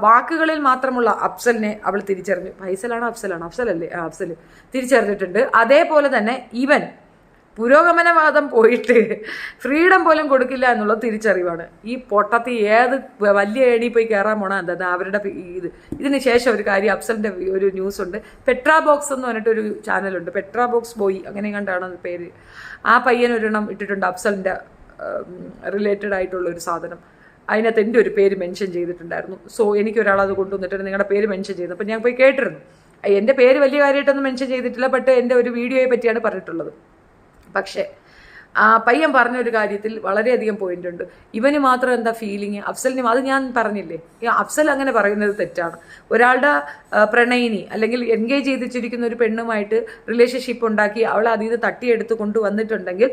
A: വാക്കുകളിൽ മാത്രമുള്ള അഫ്സലിനെ അവൾ തിരിച്ചറിഞ്ഞു. ഫൈസലാണോ അഫ്സലാണോ? അഫ്സലല്ലേ? അഫ്സൽ തിരിച്ചറിഞ്ഞിട്ടുണ്ട്. അതേപോലെ തന്നെ ഇവൻ പുരോഗമനവാദം പോയിട്ട് ഫ്രീഡം പോലും കൊടുക്കില്ല എന്നുള്ളത് തിരിച്ചറിവാണ്. ഈ പൊട്ടത്തി ഏത് വലിയ ഏടി പോയി കയറാൻ പോണ എന്താ അവരുടെ ഇതിന് ശേഷം ഒരു കാര്യം, അഫ്സലിൻ്റെ ഒരു ന്യൂസ് ഉണ്ട്. പെട്രാ ബോക്സ് എന്ന് പറഞ്ഞിട്ടൊരു ചാനലുണ്ട്, പെട്രാ ബോക്സ് ബോയ് അങ്ങനെ കണ്ടാണ് പേര്. ആ പയ്യൻ ഒരെണ്ണം ഇട്ടിട്ടുണ്ട്, അഫ്സലിൻ്റെ റിലേറ്റഡ് ആയിട്ടുള്ള ഒരു സാധനം. അതിനകത്ത് എൻ്റെ ഒരു പേര് മെൻഷൻ ചെയ്തിട്ടുണ്ടായിരുന്നു. സോ എനിക്കൊരാൾ അത് കൊണ്ടുവന്നിട്ട് നിങ്ങളുടെ പേര് മെൻഷൻ ചെയ്തു. അപ്പം ഞാൻ പോയി കേട്ടിരുന്നു. എൻ്റെ പേര് വലിയ കാര്യമായിട്ടൊന്നും മെൻഷൻ ചെയ്തിട്ടില്ല, ബട്ട് എൻ്റെ ഒരു വീഡിയോയെ പറ്റിയാണ് പറഞ്ഞിട്ടുള്ളത്. പക്ഷേ ആ പയ്യൻ പറഞ്ഞൊരു കാര്യത്തിൽ വളരെയധികം പോയിന്റ് ഉണ്ട്. ഇവന് മാത്രം എന്താ ഫീലിങ്, അഫ്സലിന് അത് ഞാൻ പറഞ്ഞില്ലേ, അഫ്സൽ അങ്ങനെ പറയുന്നത് തെറ്റാണ്. ഒരാളുടെ പ്രണയിനി അല്ലെങ്കിൽ എൻഗേജ് ചെയ്ത് വെച്ചിരിക്കുന്ന ഒരു പെണ്ണുമായിട്ട് റിലേഷൻഷിപ്പ് ഉണ്ടാക്കി അവളെ അതിൽ നിന്ന് തട്ടിയെടുത്ത് കൊണ്ടുവന്നിട്ടുണ്ടെങ്കിൽ,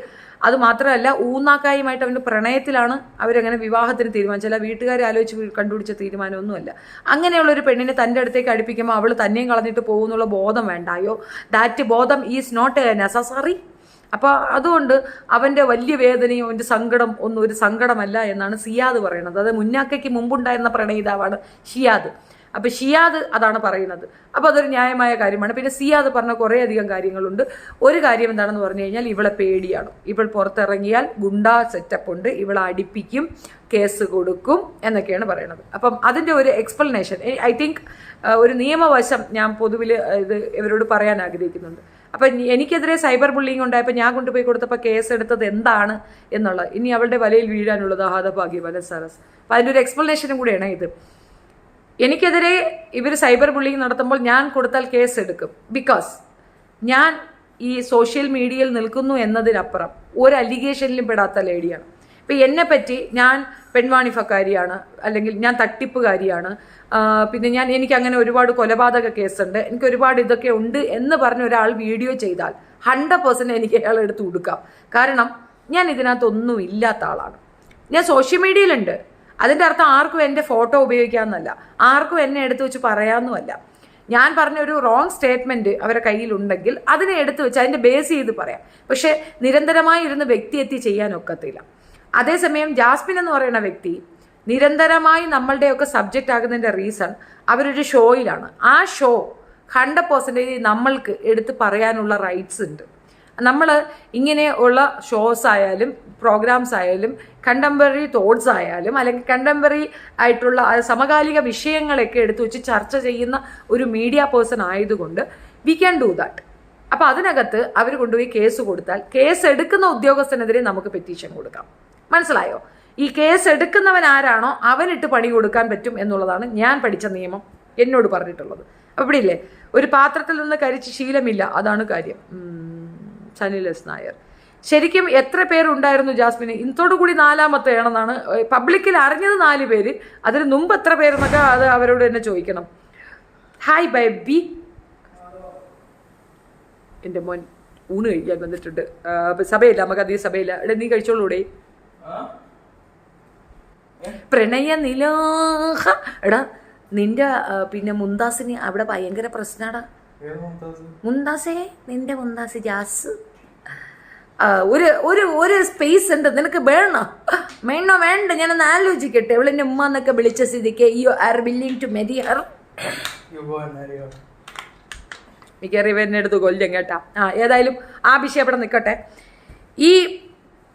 A: അത് മാത്രമല്ല ഊന്നാക്കായുമായിട്ട് അവൻ്റെ പ്രണയത്തിലാണ് അവരങ്ങനെ വിവാഹത്തിന് തീരുമാനിച്ചത്. അല്ല വീട്ടുകാരെ ആലോചിച്ച് കണ്ടുപിടിച്ച തീരുമാനമൊന്നുമല്ല. അങ്ങനെയുള്ളൊരു പെണ്ണിനെ തൻ്റെ അടുത്തേക്ക് അടുപ്പിക്കുമ്പോൾ അവൾ തന്നെയും കളഞ്ഞിട്ട് പോകുന്നുള്ള ബോധം വേണ്ടായോ? ദാറ്റ് ബോധം ഈസ് നോട്ട് നെസസറി. അപ്പോൾ അതുകൊണ്ട് അവൻ്റെ വലിയ വേദനയും അവൻ്റെ സങ്കടം ഒരു സങ്കടമല്ല എന്നാണ് സിയാദ് പറയുന്നത്. അത് മുന്നാക്കയ്ക്ക് മുമ്പുണ്ടായിരുന്ന പ്രണയിതാവാണ് ഷിയാദ്. അപ്പോൾ ഷിയാദ് അതാണ് പറയുന്നത്. അപ്പോൾ അതൊരു ന്യായമായ കാര്യമാണ്. പിന്നെ സിയാദ് പറഞ്ഞ കുറേ അധികം കാര്യങ്ങളുണ്ട്. ഒരു കാര്യം എന്താണെന്ന് പറഞ്ഞു കഴിഞ്ഞാൽ ഇവളെ പേടിയാണ്. ഇവൾ പുറത്തിറങ്ങിയാൽ ഗുണ്ടാ സെറ്റപ്പ് ഉണ്ട്, ഇവളെ അടിപ്പിക്കും, കേസ് കൊടുക്കും എന്നൊക്കെയാണ് പറയുന്നത്. അപ്പം അതിൻ്റെ ഒരു എക്സ്പ്ലനേഷൻ ഐ തിങ്ക് ഒരു നിയമവശം ഞാൻ പൊതുവിൽ ഇത് ഇവരോട് പറയാൻ ആഗ്രഹിക്കുന്നുണ്ട്. അപ്പം എനിക്കെതിരെ സൈബർ ബുള്ളിങ് ഉണ്ടായപ്പോൾ ഞാൻ കൊണ്ടുപോയി കൊടുത്തപ്പോൾ കേസ് എടുത്തത് എന്താണ് എന്നുള്ളത്. ഇനി അവളുടെ വലയിൽ വീഴാനുള്ളത് ഹതഭാഗ്യ വല സരസ്. അപ്പം അതിൻ്റെ ഒരു എക്സ്പ്ലനേഷനും കൂടെയാണ് ഇത്. എനിക്കെതിരെ ഇവർ സൈബർ ബുള്ളിങ് നടത്തുമ്പോൾ ഞാൻ കൊടുത്താൽ കേസ് എടുക്കും. ബിക്കോസ് ഞാൻ ഈ സോഷ്യൽ മീഡിയയിൽ നിൽക്കുന്നു എന്നതിനപ്പുറം ഒരു അലിഗേഷനിലും പെടാത്ത ലേഡിയാണ്. ഇപ്പം എന്നെപ്പറ്റി ഞാൻ പെൺവാണിഫക്കാരിയാണ്, അല്ലെങ്കിൽ ഞാൻ തട്ടിപ്പുകാരിയാണ്, പിന്നെ എനിക്ക് അങ്ങനെ ഒരുപാട് കൊലപാതക കേസുണ്ട്, എനിക്ക് ഒരുപാട് ഇതൊക്കെ ഉണ്ട് എന്ന് പറഞ്ഞ ഒരാൾ വീഡിയോ ചെയ്താൽ 100% എനിക്ക് അയാളെ എടുത്ത് കൊടുക്കാം. കാരണം ഞാൻ ഇതിനകത്തൊന്നും ഇല്ലാത്ത ആളാണ്. ഞാൻ സോഷ്യൽ മീഡിയയിലുണ്ട്. അതിൻ്റെ അർത്ഥം ആർക്കും എൻ്റെ ഫോട്ടോ ഉപയോഗിക്കാമെന്നല്ല, ആർക്കും എന്നെ എടുത്തു വെച്ച് പറയാമെന്നുമല്ല. ഞാൻ പറഞ്ഞൊരു റോങ് സ്റ്റേറ്റ്മെൻറ്റ് അവരുടെ കയ്യിലുണ്ടെങ്കിൽ അതിനെ എടുത്തു വെച്ച് അതിൻ്റെ ബേസ് ചെയ്ത് പറയാം. പക്ഷേ നിരന്തരമായി ഇരുന്ന് വ്യക്തിയെത്തി ചെയ്യാനൊക്കത്തില്ല. അതേസമയം ജാസ്മിൻ എന്ന് പറയുന്ന വ്യക്തി നിരന്തരമായി നമ്മളുടെയൊക്കെ സബ്ജക്റ്റ് ആകുന്നതിൻ്റെ റീസൺ അവരൊരു ഷോയിലാണ്. ആ ഷോ 100% നമ്മൾക്ക് എടുത്ത് പറയാനുള്ള റൈറ്റ്സ് ഉണ്ട്. നമ്മൾ ഇങ്ങനെ ഉള്ള ഷോസ് ആയാലും പ്രോഗ്രാംസ് ആയാലും കണ്ടംപററി തോട്ട്സ് ആയാലും അല്ലെങ്കിൽ കണ്ടംപററി ആയിട്ടുള്ള സമകാലിക വിഷയങ്ങളൊക്കെ എടുത്തു വെച്ച് ചർച്ച ചെയ്യുന്ന ഒരു മീഡിയ പേഴ്സൺ ആയതുകൊണ്ട് വി ക്യാൻ ഡു ദാറ്റ്. അപ്പോൾ അതിനകത്ത് അവർ കൊണ്ടുപോയി കേസ് കൊടുത്താൽ കേസ് എടുക്കുന്ന ഉദ്യോഗസ്ഥനെതിരെ നമുക്ക് പെറ്റീഷൻ കൊടുക്കാം. മനസ്സിലായോ? ഈ കേസ് എടുക്കുന്നവൻ ആരാണോ അവനിട്ട് പണി കൊടുക്കാൻ പറ്റും എന്നുള്ളതാണ് ഞാൻ പഠിച്ച നിയമം എന്നോട് പറഞ്ഞിട്ടുള്ളത്. അപ്പോൾ ഇവിടെ ഇല്ലേ, ഒരു പാത്രത്തിൽ നിന്ന് കരിച്ച് ശീലമില്ല, അതാണ് കാര്യം. സനിൽ എസ് നായർ ശരിക്കും എത്ര പേരുണ്ടായിരുന്നു ജാസ്മിന്? ഇന്നത്തോടുകൂടി 4ാമത്തെ ആണെന്നാണ് പബ്ലിക്കിൽ അറിഞ്ഞത് 4 പേര്. അതിന് മുമ്പ് എത്ര പേരെന്നൊക്കെ അത് അവരോട് തന്നെ ചോദിക്കണം. ഹായ് ബൈബി, എൻ്റെ മോൻ ഊണ് കഴിക്കാൻ വന്നിട്ടുണ്ട്. സഭയില്ല, നമുക്ക് അധികം സഭയില്ല. എടാ നീ കഴിച്ചോളൂടെ. പ്രണയ നിലോഹ. എടാ നിന്റെ പിന്നെ മുന്താസിന് അവിടെ ഭയങ്കര പ്രശ്നടാ. മുന്താസേ, നിന്റെ മുന്താസ് ജാസ് ഒരു സ്പേസ് ഉണ്ട്, നിനക്ക് വേണോ വേണ്ട? ഞാനൊന്ന് ആലോചിക്കട്ടെ. ഇവളെന്നെ ഉമ്മ എന്നൊക്കെ വിളിച്ച സ്ഥിതിക്ക് you are willing to marry her. മിക്കറിയ എന്നെ എടുത്ത് കൊല്ലും കേട്ടാ. ഏതായാലും ആ വിഷയം അവിടെ നിൽക്കട്ടെ. ഈ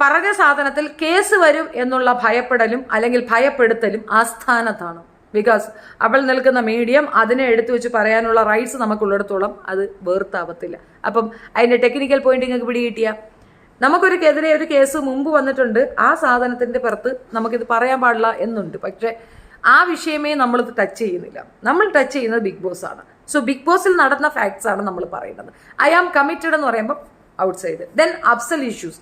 A: പറഞ്ഞ സാധനത്തിൽ കേസ് വരും എന്നുള്ള ഭയപ്പെടലും അല്ലെങ്കിൽ ഭയപ്പെടുത്തലും ആസ്ഥാനത്താണ്. ബിക്കോസ് അവൾ നിൽക്കുന്ന മീഡിയം അതിനെ എടുത്തു വെച്ച് പറയാനുള്ള റൈറ്റ്സ് നമുക്കുള്ളിടത്തോളം അത് വേർത്താവത്തില്ല. അപ്പം അതിൻ്റെ ടെക്നിക്കൽ പോയിന്റ് നിങ്ങൾക്ക് പിടികിട്ടിയ നമുക്കൊരുക്കെതിരെ ഒരു കേസ് മുമ്പ് വന്നിട്ടുണ്ട്. ആ സാധനത്തിൻ്റെ പുറത്ത് നമുക്കിത് പറയാൻ പാടില്ല എന്നുണ്ട്. പക്ഷേ ആ വിഷയമേ നമ്മളിത് ടച്ച് ചെയ്യുന്നില്ല. നമ്മൾ ടച്ച് ചെയ്യുന്നത് ബിഗ് ബോസ് ആണ്. സോ ബിഗ് ബോസിൽ നടന്ന ഫാക്ട്സ് ആണ് നമ്മൾ പറയുന്നത്. ഐ ആം കമ്മിറ്റഡ് എന്ന് പറയുമ്പോൾ outside. Then Afsal issues,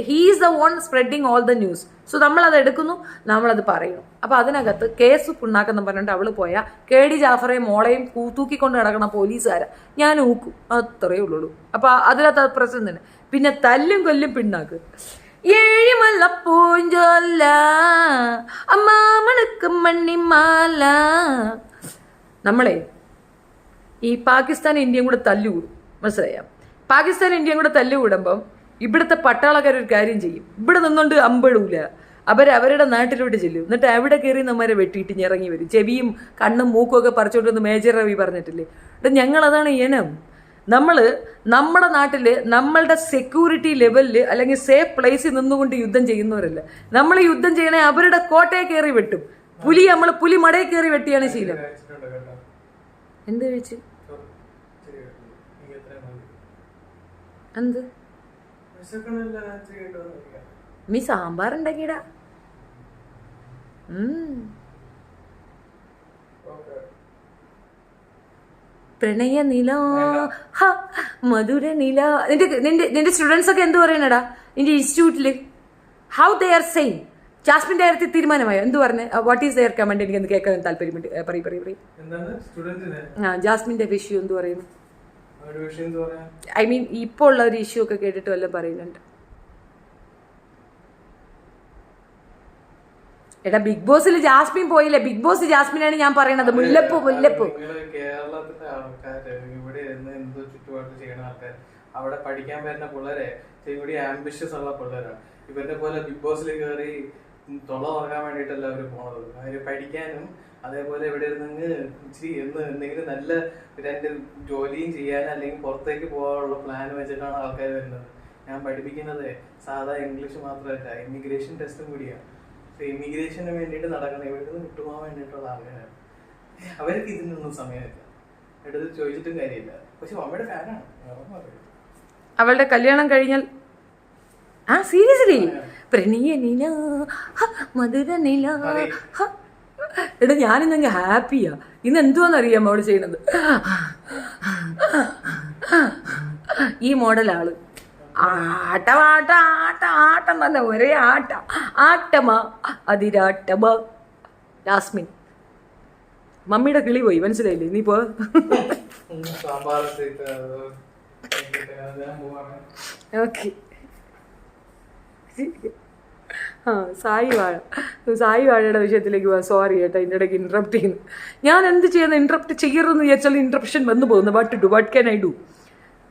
A: he is the one spreading all the news. So നമ്മളത് എടുക്കുന്നു, നമ്മളത് പറയുന്നു. അപ്പോൾ അതിനകത്ത് കേസ് പുണ്ണാക്കെന്ന് പറഞ്ഞിട്ട് അവൾ പോയാൽ KD ജാഫറേയും മോളെയും തൂക്കിക്കൊണ്ട് കിടക്കണ പോലീസുകാരെ ഞാൻ ഊക്കും, അത്രയേ ഉള്ളൂ. അപ്പോൾ അതിനകത്ത് പ്രശ്നം തന്നെ. പിന്നെ തല്ലും കൊല്ലും പിണ്ണാക്ക്. ഏഴിമല്ല പൂഞ്ചൊല്ല അമ്മാമണക്ക് മണ്ണിമാല. നമ്മളെ ഈ പാകിസ്ഥാൻ ഇന്ത്യയും കൂടെ തല്ലുകൂടും, മനസ്സിലായാം? പാകിസ്ഥാൻ ഇന്ത്യയും കൂടെ തല്ലുകൂടുമ്പം ഇവിടുത്തെ പട്ടാളക്കാരൊരു കാര്യം ചെയ്യും. ഇവിടെ നിന്നുകൊണ്ട് അമ്പഴൂല, അവരവരുടെ നാട്ടിലോട്ട് ചെല്ലും. എന്നിട്ട് അവിടെ കയറി നമ്മരെ വെട്ടിയിട്ട് ഇറങ്ങി വരും. ചെവിയും കണ്ണും മൂക്കും ഒക്കെ പറിച്ചോണ്ട് വന്ന് മേജർ രവി പറഞ്ഞിട്ടില്ലേ. ഞങ്ങളതാണ് ഇനം. നമ്മൾ നമ്മുടെ നാട്ടിൽ നമ്മളുടെ സെക്യൂരിറ്റി ലെവലിൽ അല്ലെങ്കിൽ സേഫ് പ്ലേസിൽ നിന്നുകൊണ്ട് യുദ്ധം ചെയ്യുന്നവരല്ല. നമ്മൾ യുദ്ധം ചെയ്യണേ അവരുടെ കോട്ടയെ കയറി വെട്ടും. പുലി മടയിൽ കയറി വെട്ടിയാണ് ശീലം. എന്ത് കഴിച്ച് എന്ത് നീ സാമ്പാർ ഉണ്ടാക്കിടാ. പ്രണയ നില മധുര നില. നിന്റെ സ്റ്റുഡൻസ് ഒക്കെ എന്ത് പറയണടാ നിന്റെ ഇൻസ്റ്റിറ്റ്യൂട്ടില്? How they are same. ജാസ്മിന്റെ കാര്യത്തിൽ തീരുമാനമായോ? എന്ത് പറഞ്ഞു? What is their comment? എനിക്ക് എന്ത് കേൾക്കാൻ താല്പര്യമുണ്ട്. പറയും. ജാസ്മിന്റെ ഇഷ്യൂ എന്ത് പറയുന്നു? ഐ മീൻ ഇപ്പോൾ ഉള്ള ഒരു ഇഷ്യൂ ഒക്കെ കേട്ടിട്ട് വല്ലതും പറയുന്നുണ്ട്? എടാ ബിഗ് ബോസിൽ ജാസ്മിൻ പോയില്ലേ? ബിഗ് ബോസ് ജാസ്മിനാണ് ഞാൻ പറയണത്. മുല്ലപ്പൂ
B: കേരളത്തിലെ ആൾക്കാര് ഇവിടെ എന്തോ ചുറ്റുപാട് ചെയ്യണ ആൾക്കാർ അവിടെ പഠിക്കാൻ വരുന്ന പിള്ളേരെ ഇവിടെ ആംബിഷ്യസ് ഉള്ള പിള്ളേരാണ്. ഇവന്റെ പോലെ ബിഗ് ബോസിൽ കയറി തൊള്ള തുറക്കാൻ വേണ്ടിയിട്ടല്ല അവർ പോണത്. അവർ പഠിക്കാനും അതേപോലെ ഇവിടെ ഇരുന്ന് ഇച്ചിരി എന്തെങ്കിലും നല്ല രണ്ട് ജോലിയും ചെയ്യാനും അല്ലെങ്കിൽ പുറത്തേക്ക് പോകാനുള്ള പ്ലാൻ വെച്ചിട്ടാണ് ആൾക്കാർ വരുന്നത്. ഞാൻ പഠിപ്പിക്കുന്നത് സാധാ ഇംഗ്ലീഷ് മാത്രമല്ല, ഇമിഗ്രേഷൻ ടെസ്റ്റും കൂടിയാണ്. ഇമിഗ്രേഷന് വേണ്ടിയിട്ട് നടക്കണം, ഇവിടെ നിന്ന് വിട്ടുപോകാൻ വേണ്ടിയിട്ടുള്ള ആൾക്കാരാണ്. അവർക്ക് ഇതിനൊന്നും സമയമില്ല, എടുത്ത് ചോദിച്ചിട്ടും കാര്യമില്ല. പക്ഷെ അമ്മയുടെ ഫാനാണ്.
A: അവളുടെ കല്യാണം കഴിഞ്ഞാൽ സീരിയസ്ലി പ്രണയ നില മധുര നില. എടാ ഞാനിന്നങ്ങ് ഹാപ്പിയാ. ഇന്ന് എന്തുവാന്നറിയാമോ അവള് ചെയ്യണത്? ഈ മോഡൽ ആള് ആട്ടം ആട്ടം ആട്ടം ആട്ടം തന്നെ, ഒരേ ആട്ടമാ അതിരാട്ടമാ. ലാസ്മിൻ മമ്മിയുടെ കിളി പോയി, മനസ്സിലായില്ലേ? നീ പോ. ഓക്കെ. സായി വാഴയുടെ വിഷയത്തിലേക്ക് പോവാം. സോറി കേട്ടോ, ഇതിൻ്റെ ഇടയ്ക്ക് ഇൻട്രപ്റ്റ് ചെയ്യുന്നു. ഞാൻ എന്ത് ചെയ്യുന്നു? ഇൻട്രപ്റ്റ് ചെയ്യരുതെന്ന് വിചാരിച്ചാൽ ഇൻട്രപ്ഷൻ വന്നു പോകുന്നു. What can I do?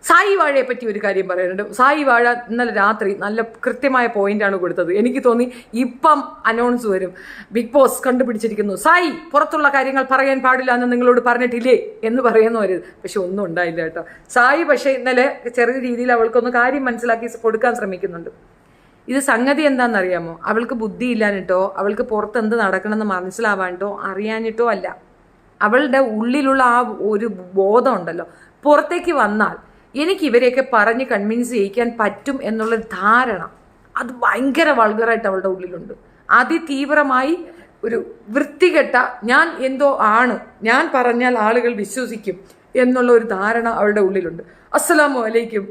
A: Sai വാഴയെ പറ്റി ഒരു കാര്യം പറയാനുണ്ട്. സായി വാഴ ഇന്നലെ രാത്രി നല്ല കൃത്യമായ പോയിന്റാണ് കൊടുത്തത്. എനിക്ക് തോന്നി ഇപ്പം അനൗൺസ് വരും, ബിഗ് ബോസ് കണ്ടുപിടിച്ചിരിക്കുന്നു, സായി പുറത്തുള്ള കാര്യങ്ങൾ പറയാൻ പാടില്ല എന്ന് നിങ്ങളോട് പറഞ്ഞിട്ടില്ലേ എന്ന് പറയുന്ന വരും. പക്ഷെ ഒന്നും ഉണ്ടായില്ല കേട്ടോ. സായി പക്ഷേ ഇന്നലെ ചെറിയ രീതിയിൽ അവൾക്കൊന്ന് കാര്യം മനസ്സിലാക്കി കൊടുക്കാൻ ശ്രമിക്കുന്നുണ്ട്. ഇത് സംഗതി എന്താണെന്നറിയാമോ? അവൾക്ക് ബുദ്ധി ഇല്ലാഞ്ഞിട്ടോ അവൾക്ക് പുറത്ത് എന്ത് നടക്കണമെന്ന് മനസ്സിലാവാനിട്ടോ അറിയാഞ്ഞിട്ടോ അല്ല. അവളുടെ ഉള്ളിലുള്ള ആ ഒരു ബോധം ഉണ്ടല്ലോ, പുറത്തേക്ക് വന്നാൽ എനിക്ക് ഇവരെയൊക്കെ പറഞ്ഞ് കൺവിൻസ് ചെയ്യിക്കാൻ പറ്റും എന്നുള്ളൊരു ധാരണ, അത് ഭയങ്കര വൾഗറായിട്ട് അവളുടെ ഉള്ളിലുണ്ട്. അതിതീവ്രമായി ഒരു വൃത്തികെട്ട ഞാൻ എന്തോ ആണ്, ഞാൻ പറഞ്ഞാൽ ആളുകൾ വിശ്വസിക്കും എന്നുള്ള ഒരു ധാരണ അവളുടെ ഉള്ളിലുണ്ട്. അസ്സലാമു അലൈക്കും,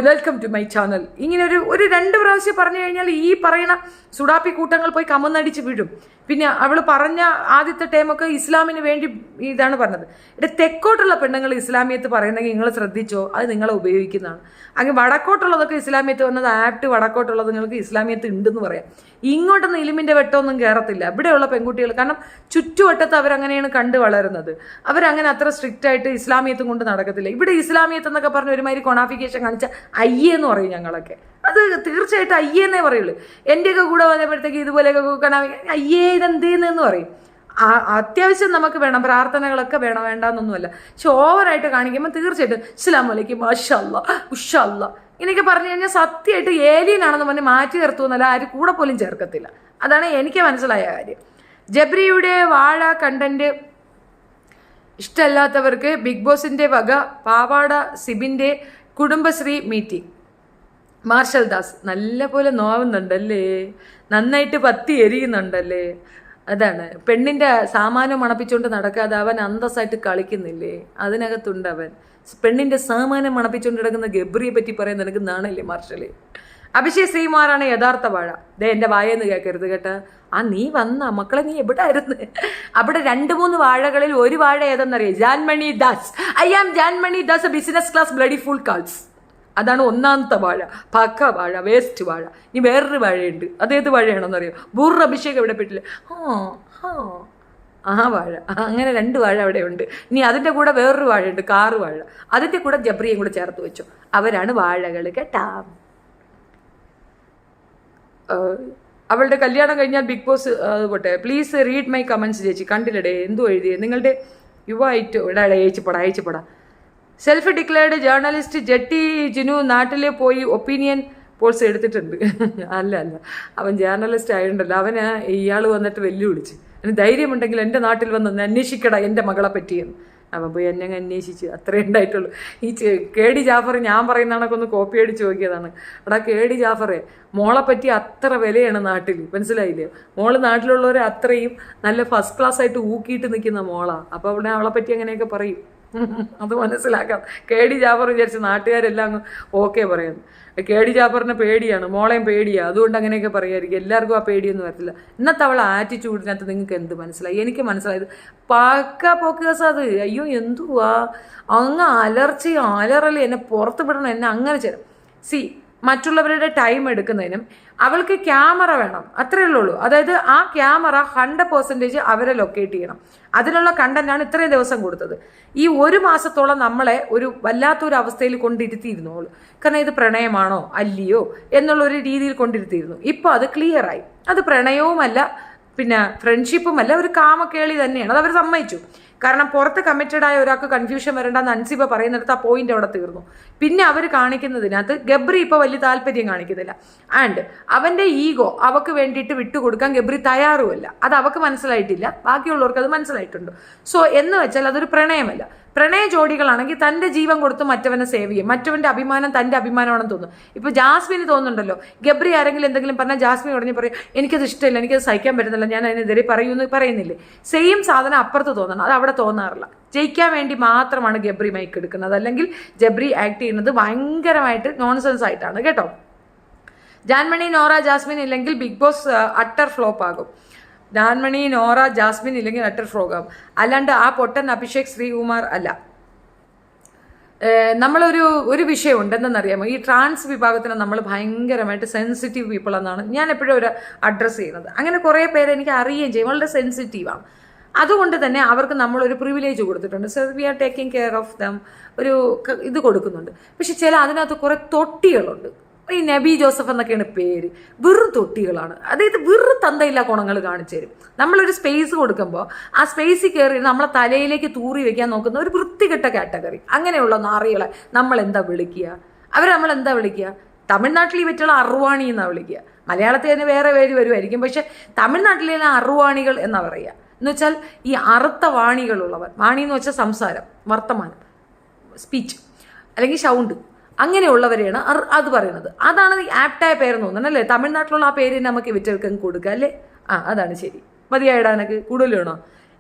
A: വെൽക്കം ടു മൈ ചാനൽ. ഇങ്ങനെ ഒരു 2 പ്രാവശ്യം പറഞ്ഞു കഴിഞ്ഞാൽ ഈ പറയുന്ന സുഡാപ്പി കൂട്ടങ്ങൾ പോയി കമന്നടിച്ച് വീഴും. പിന്നെ അവൾ പറഞ്ഞ ആദ്യത്തെ ടൈമൊക്കെ ഇസ്ലാമിന് വേണ്ടി ഇതാണ് പറഞ്ഞത്. ഇവിടെ തെക്കോട്ടുള്ള പെണ്ണുങ്ങൾ ഇസ്ലാമിയത്ത് പറയുന്നെങ്കിൽ നിങ്ങൾ ശ്രദ്ധിച്ചോ, അത് നിങ്ങളെ ഉപയോഗിക്കുന്നതാണ്. അങ്ങനെ വടക്കോട്ടുള്ളതൊക്കെ ഇസ്ലാമിയത്ത് വന്നത് ആപ്റ്റ് വടക്കോട്ടുള്ളത് നിങ്ങൾക്ക് ഇസ്ലാമിയത്ത് ഉണ്ടെന്ന് പറയാം. ഇങ്ങോട്ടൊന്നും ഇലിമിൻ്റെ വെട്ടമൊന്നും കയറത്തില്ല ഇവിടെയുള്ള പെൺകുട്ടികൾ. കാരണം ചുറ്റുവട്ടത്ത് അവരങ്ങനെയാണ് കണ്ടു വളരുന്നത്. അവരങ്ങനെ അത്ര സ്ട്രിക്റ്റ് ആയിട്ട് ഇസ്ലാമിയത്തും കൊണ്ട് നടക്കത്തില്ല. ഇവിടെ ഇസ്ലാമിയത്ത് എന്നൊക്കെ പറഞ്ഞ ഒരുമാതിരി കൊണാഫിക്കേഷൻ കാണിച്ച അയ്യെന്ന് പറയും ഞങ്ങളൊക്കെ. അത് തീർച്ചയായിട്ടും അയ്യെന്നേ പറയുള്ളൂ. എൻ്റെയൊക്കെ കൂടെ വന്നപ്പോഴത്തേക്ക് ഇതുപോലെയൊക്കെ അയ്യേ ഇതെന്തേന്ന് പറയും. അത്യാവശ്യം നമുക്ക് വേണം, പ്രാർത്ഥനകളൊക്കെ വേണം, വേണ്ടാന്നൊന്നുമല്ല. പക്ഷെ ഓവറായിട്ട് കാണിക്കുമ്പോൾ തീർച്ചയായിട്ടും അസ്സലാമു അലൈക്കും മാഷാ അല്ലാഹ് ഉഷാ അല്ലാഹ് ഇങ്ങനെയൊക്കെ പറഞ്ഞു കഴിഞ്ഞാൽ സത്യമായിട്ട് ഏലിയൻ ആണെന്ന് പറഞ്ഞ് മാറ്റി ചേർത്തു എന്നല്ല, ആരും കൂടെ പോലും ചേർക്കത്തില്ല. അതാണ് എനിക്ക് മനസ്സിലായ കാര്യം. ജബ്രിയുടെ വാഴ കണ്ടന്റ് ഇഷ്ടമല്ലാത്തവർക്ക് ബിഗ് ബോസിൻ്റെ വക പാവാട സിബിൻ്റെ കുടുംബശ്രീ മീറ്റിംഗ്. മാർഷൽ ദാസ് നല്ല പോലെ നോവുന്നുണ്ടല്ലേ, നന്നായിട്ട് പത്തി എരിയുന്നുണ്ടല്ലേ. അതാണ് പെണ്ണിൻ്റെ സാമാനം മണപ്പിച്ചുകൊണ്ട് നടക്കാതെ അവൻ അന്തസ്സായിട്ട് കളിക്കുന്നില്ലേ, അതിനകത്തുണ്ട് അവൻ. പെണ്ണിൻ്റെ സാമാനം മണപ്പിച്ചുകൊണ്ട് കിടക്കുന്ന ഗബ്രിയെ പറ്റി പറയാൻ നിനക്ക് നാണല്ലേ മാർഷല്? അഭിഷേക് ശ്രീമാറാണ് യഥാർത്ഥ വാഴ. എൻ്റെ വായെന്ന് കേൾക്കരുത് കേട്ടാ. നീ വന്ന മക്കളെ, നീ എവിടെ ആയിരുന്നു? അവിടെ 2-3 വാഴകളിൽ ഒരു വാഴ ഏതെന്നറിയാം? Janmani Das. I am Janmani Das, business class bloody fools. അതാണ് ഒന്നാമത്തെ വാഴ, പക്ക വാഴ, വേസ്റ്റ് വാഴ. ഇനി വേറൊരു വാഴയുണ്ട്, അതേത് വാഴയാണെന്നറിയോ? ബൂർ അഭിഷേക് എവിടെ പെട്ടില്ല, ആ വാഴ. അങ്ങനെ 2 വാഴ അവിടെ ഉണ്ട്. ഇനി അതിൻ്റെ കൂടെ വേറൊരു വാഴയുണ്ട്, കാറ് വാഴ. അതിൻ്റെ കൂടെ ജബ്രിയും കൂടെ ചേർത്ത് വെച്ചു. അവരാണ് വാഴകൾ കേട്ടാ. അവളുടെ കല്യാണം കഴിഞ്ഞാൽ ബിഗ് ബോസ് പോട്ടെ. പ്ലീസ് റീഡ് മൈ കമൻസ് ചേച്ചി. കണ്ടില്ലടേ എന്തോ എഴുതിയേ നിങ്ങളുടെ യുവായിട്ട് ഇവിടെ അയച്ചുപടാ. സെൽഫ് ഡിക്ലെയർഡ് ജേർണലിസ്റ്റ് ജെട്ടി ജിനു നാട്ടിൽ പോയി ഒപ്പീനിയൻ പോൾസ് എടുത്തിട്ടുണ്ട്. അല്ല അവൻ ജേർണലിസ്റ്റ് ആയിട്ടുണ്ടല്ലോ, അവന് ഇയാൾ വന്നിട്ട് വെല്ലുവിളിച്ച്, അതിന് ധൈര്യമുണ്ടെങ്കിൽ എൻ്റെ നാട്ടിൽ വന്ന് അന്വേഷിക്കടാ എൻ്റെ മകളെ പറ്റിയെന്ന്. അവൻ പോയി എന്നെ അന്വേഷിച്ച്, അത്രേ ഉണ്ടായിട്ടുള്ളൂ. ഈ KD ജാഫർ ഞാൻ പറയുന്ന കണക്കൊന്ന് കോപ്പി അടിച്ച് നോക്കിയതാണ്. എടാ KD ജാഫറെ, മോളെ പറ്റി അത്ര വിലയാണ് നാട്ടിൽ, മനസ്സിലായില്ലേ? മോള് നാട്ടിലുള്ളവരെ അത്രയും നല്ല ഫസ്റ്റ് ക്ലാസ് ആയിട്ട് ഊക്കിയിട്ട് നിൽക്കുന്ന മോളാ. അപ്പോൾ അവിടെ അവളെ പറ്റി അങ്ങനെയൊക്കെ പറയും, അത് മനസ്സിലാക്കാം. KD ജാഫർ വിചാരിച്ച് നാട്ടുകാരെല്ലാം അങ്ങ് ഓക്കെ പറയുന്നു. KD ജാഫറിനെ പേടിയാണ്, മോളെയും പേടിയാണ്, അതുകൊണ്ട് അങ്ങനെയൊക്കെ പറയായിരിക്കും. എല്ലാവർക്കും ആ പേടിയൊന്നും വരത്തില്ല. ഇന്നത്തെ അവളെ ആറ്റിറ്റ്യൂഡിനകത്ത് നിങ്ങൾക്ക് എന്ത് മനസ്സിലായി? എനിക്ക് മനസ്സിലായത് പക്ക പോക്കേഴ്സ് അത്. അയ്യോ എന്തുവാ അങ്ങ് അലർച്ചയും അലറലും, എന്നെ പുറത്ത് വിടണം, എന്നെ അങ്ങനെ ചെയ്യണം. മറ്റുള്ളവരുടെ ടൈം എടുക്കുന്നതിനും അവൾക്ക് ക്യാമറ വേണം, അത്രയേ ഉള്ളൂ. അതായത് ആ ക്യാമറ 100% അവരെ ലൊക്കേറ്റ് ചെയ്യണം. അതിനുള്ള കണ്ടന്റാണ് ഇത്രയും ദിവസം കൊടുത്തത്. ഈ 1 മാസത്തോളം നമ്മളെ ഒരു വല്ലാത്തൊരു അവസ്ഥയിൽ കൊണ്ടിരുത്തിയിരുന്നു അവള്. കാരണം ഇത് പ്രണയമാണോ അല്ലയോ എന്നുള്ളൊരു രീതിയിൽ കൊണ്ടിരുത്തിയിരുന്നു. ഇപ്പോൾ അത് ക്ലിയറായി. അത് പ്രണയവുമല്ല, പിന്നെ ഫ്രണ്ട്ഷിപ്പുമല്ല, ഒരു കാമക്കേളി തന്നെയാണ്. അത് അവർ സമ്മതിച്ചു. കാരണം പുറത്ത് കമ്മിറ്റഡ് ആയ ഒരാൾക്ക് കൺഫ്യൂഷൻ വരണ്ടെന്ന് അൻസിബ പറയുന്നിടത്ത് ആ പോയിന്റ് അവിടെ തീർന്നു. പിന്നെ അവർ കാണിക്കുന്നതിനകത്ത് ഗബ്രി ഇപ്പോൾ വലിയ താല്പര്യം കാണിക്കുന്നില്ല. ആൻഡ് അവന്റെ ഈഗോ അവക്ക് വേണ്ടിയിട്ട് വിട്ടുകൊടുക്കാൻ ഗബ്രി തയ്യാറുമല്ല. അത് അവക്ക് മനസ്സിലായിട്ടില്ല, ബാക്കിയുള്ളവർക്ക് അത് മനസ്സിലായിട്ടുണ്ട്. സോ എന്ന് വെച്ചാൽ അതൊരു പ്രണയമല്ല. പ്രണയ ജോഡികളാണെങ്കിൽ തൻ്റെ ജീവൻ കൊടുത്ത് മറ്റവനെ സേവ് ചെയ്യും. മറ്റവന്റെ അഭിമാനം തൻ്റെ അഭിമാനമാണെന്ന് തോന്നും. ഇപ്പോൾ ജാസ്മിന് തോന്നുന്നുണ്ടല്ലോ, ഗബ്രി ആരെങ്കിലും എന്തെങ്കിലും പറഞ്ഞാൽ ജാസ്മിൻ ഉടനെ പറയും എനിക്കത് ഇഷ്ടമില്ല, എനിക്കത് സഹിക്കാൻ പറ്റുന്നില്ല, ഞാൻ അതിനെതിരെ പറയൂന്ന് പറയുന്നില്ലേ. സെയിം സാധനം അപ്പുറത്ത് തോന്നണം, അത് അവിടെ തോന്നാറില്ല. ജയിക്കാൻ വേണ്ടി മാത്രമാണ് ഗബ്രി മൈക്ക് എടുക്കുന്നത്. അല്ലെങ്കിൽ ഗബ്രി ആക്ട് ചെയ്യുന്നത് ഭയങ്കരമായിട്ട് നോൺസെൻസ് ആയിട്ടാണ് കേട്ടോ. ജാൻമണി, നോറ, ജാസ്മിൻ ഇല്ലെങ്കിൽ ബിഗ് ബോസ് അട്ടർ ഫ്ലോപ്പ് ആകും. ജാൻമണി, നോറ, ജാസ്മിൻ ഇല്ലെങ്കിൽ അട്ടർ ഫ്ലോപ്പ് ആകും. അല്ലാണ്ട് ആ പൊട്ടൻ അഭിഷേക് ശ്രീകുമാർ അല്ല. നമ്മളൊരു വിഷയമുണ്ട്, എന്തെന്നറിയാമോ, ഈ ട്രാൻസ് വിഭാഗത്തിന് നമ്മൾ ഭയങ്കരമായിട്ട് സെൻസിറ്റീവ് പീപ്പിൾ എന്നാണ് ഞാൻ എപ്പോഴും ഒരു അഡ്രസ്സ് ചെയ്യുന്നത്. അങ്ങനെ കുറേ പേര് എനിക്ക് അറിയുകയും ചെയ്യും, വളരെ സെൻസിറ്റീവാണ്. അതുകൊണ്ട് തന്നെ അവർക്ക് നമ്മളൊരു പ്രിവിലേജ് കൊടുത്തിട്ടുണ്ട്. So we are taking care of them, ഒരു ഇത് കൊടുക്കുന്നുണ്ട്. പക്ഷെ അതിനകത്ത് കുറേ തൊട്ടികളുണ്ട്. ഈ നബി ജോസഫ് എന്നൊക്കെയാണ് പേര്. വെറും തൊട്ടികളാണ്. അതായത് വെറും തന്തയില്ല കുണങ്ങൾ കാണിച്ചു തരും. നമ്മളൊരു സ്പേസ് കൊടുക്കുമ്പോൾ ആ സ്പേസിൽ കയറി നമ്മളെ തലയിലേക്ക് തൂറി വെക്കാൻ നോക്കുന്ന ഒരു വൃത്തികെട്ട കാറ്റഗറി. അങ്ങനെയുള്ള നാറികളെ നമ്മൾ എന്താ വിളിക്കുക? നമ്മൾ എന്താ വിളിക്കുക? തമിഴ്നാട്ടിൽ പറ്റുള്ള അറുവാണി എന്നാണ് വിളിക്കുക. മലയാളത്തിൽ തന്നെ വേറെ പേര് വരുമായിരിക്കും. പക്ഷെ തമിഴ്നാട്ടിലെ അറുവാണികൾ എന്നാ പറയുക. എന്ന് വെച്ചാൽ ഈ അറുത്ത വാണികളുള്ളവർ. വാണി എന്ന് വെച്ചാൽ സംസാരം, വർത്തമാനം, സ്പീച്ച് അല്ലെങ്കിൽ സൗണ്ട്, അങ്ങനെയുള്ളവരെയാണ് അത് പറയുന്നത്. അതാണ് ആപ്റ്റായ പേരെന്ന് തോന്നുന്നത് അല്ലേ? തമിഴ്നാട്ടിലുള്ള ആ പേര് നമുക്ക് ഇവറ്റകൾക്ക് കൊടുക്കുക അല്ലേ? അതാണ് ശരി. മതിയായിടാ എനിക്ക് കൂടുതൽ വേണോ?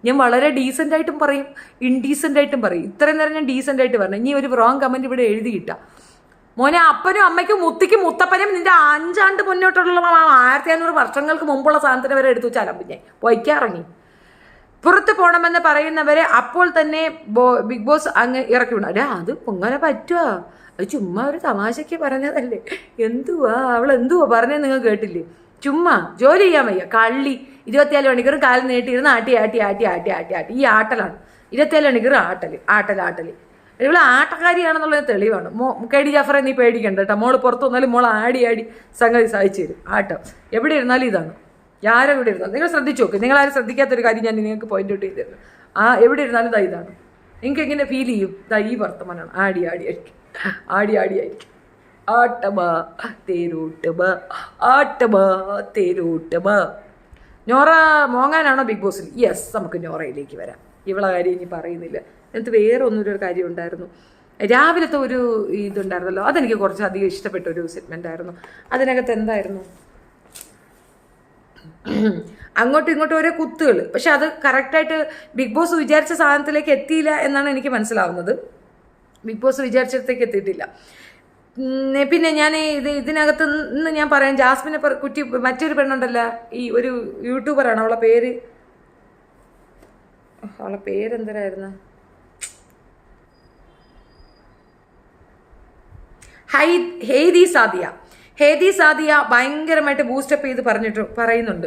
A: ഞാൻ വളരെ ഡീസൻ്റ് ആയിട്ടും പറയും, ഇൻഡീസൻ്റ് ആയിട്ടും പറയും. ഇത്രയും നേരം ഞാൻ ഡീസൻ്റ് ആയിട്ട് പറഞ്ഞു. ഇനി ഒരു റോങ് കമൻറ്റ് ഇവിടെ എഴുതിയിട്ട മോനെ, അപ്പനും അമ്മയ്ക്കും മുത്തിക്കും മുത്തപ്പനും നിന്റെ 5 ആണ്ട് മുന്നോട്ടുള്ള 1500 വർഷങ്ങൾക്ക് മുമ്പുള്ള സാധനത്തിന് വരെ എടുത്തു വെച്ചാലും പിന്നെ പൊയ്ക്കാറങ്ങി. പുറത്ത് പോകണമെന്ന് പറയുന്നവരെ അപ്പോൾ തന്നെ ബിഗ് ബോസ് അങ്ങ് ഇറക്കി വിടണം. അത് അങ്ങനെ പറ്റുമോ? അത് ചുമ്മാ ഒരു തമാശയ്ക്ക് പറഞ്ഞതല്ലേ. അവൾ എന്തുവാ പറഞ്ഞത് നിങ്ങൾ കേട്ടില്ലേ? ചുമ്മാ ജോലി ചെയ്യാൻ വയ്യ, കള്ളി. 24 മണിക്കൂർ കാലം നീട്ടിയിരുന്ന് ആട്ടി ആട്ടി ആട്ടി ആട്ടി ആട്ടി ആട്ടി ഈ ആട്ടലാണ്. 24 മണിക്കൂർ ആട്ടല്. ഇവള് ആട്ടക്കാരിയാണെന്നുള്ളത് തെളിവാണ്. KD ജാഫറെ നീ പേടിക്കണ്ട കേട്ടോ. മോള് പുറത്ത് വന്നാലും മോൾ ആടി സംഗതി സാധിച്ചു തരും. ആട്ടം എവിടെ ഇരുന്നാലും ഇതാണ്. ആരും എവിടെ ഇരുന്നാലും നിങ്ങൾ ശ്രദ്ധിച്ചു നോക്ക്. നിങ്ങളാരും ശ്രദ്ധിക്കാത്തൊരു കാര്യം ഞാൻ നിങ്ങൾക്ക് പോയിന്റ് ഔട്ട് ചെയ്തിരുന്നു. എവിടെ ഇരുന്നാലും ഇതാണ്. നിങ്ങൾക്ക് എങ്ങനെ ഫീൽ ചെയ്യും? ഈ വർത്തമാനാണ്. ആടിയായിരിക്കും. ആട്ടമാ തേരോട്ടമാ. നോറ മോങ്ങാനാണോ ബിഗ് ബോസിൽ? യെസ്, നമുക്ക് നോറയിലേക്ക് വരാം. ഇവളെ കാര്യം ഇനി പറയുന്നില്ല. എന്നിട്ട് വേറെ ഒന്നൊരു കാര്യം ഉണ്ടായിരുന്നു. രാവിലത്തെ ഒരു ഇതുണ്ടായിരുന്നല്ലോ, അതെനിക്ക് കുറച്ചധികം ഇഷ്ടപ്പെട്ട ഒരു സെഗ്മെന്റ് ആയിരുന്നു. അതിനകത്ത് എന്തായിരുന്നു, അങ്ങോട്ടും ഇങ്ങോട്ടും ഓരോ കുത്തുകൾ. പക്ഷെ അത് കറക്റ്റായിട്ട് ബിഗ് ബോസ് വിചാരിച്ച സാധനത്തിലേക്ക് എത്തിയില്ല എന്നാണ് എനിക്ക് മനസ്സിലാവുന്നത്. ബിഗ് ബോസ് വിചാരിച്ചിടത്തേക്ക് എത്തിയിട്ടില്ല. പിന്നെ ഞാൻ ഇതിനകത്ത് ഇന്ന് ഞാൻ പറയാം, ജാസ്മിനെ കുറ്റി മറ്റൊരു പെണ്ണുണ്ടല്ലോ, ഈ ഒരു യൂട്യൂബറാണ്. അവളെ പേരെന്തരായിരുന്നു? ഹേദി സാദിയ ഭയങ്കരമായിട്ട് ബൂസ്റ്റപ്പ് ചെയ്ത് പറയുന്നുണ്ട്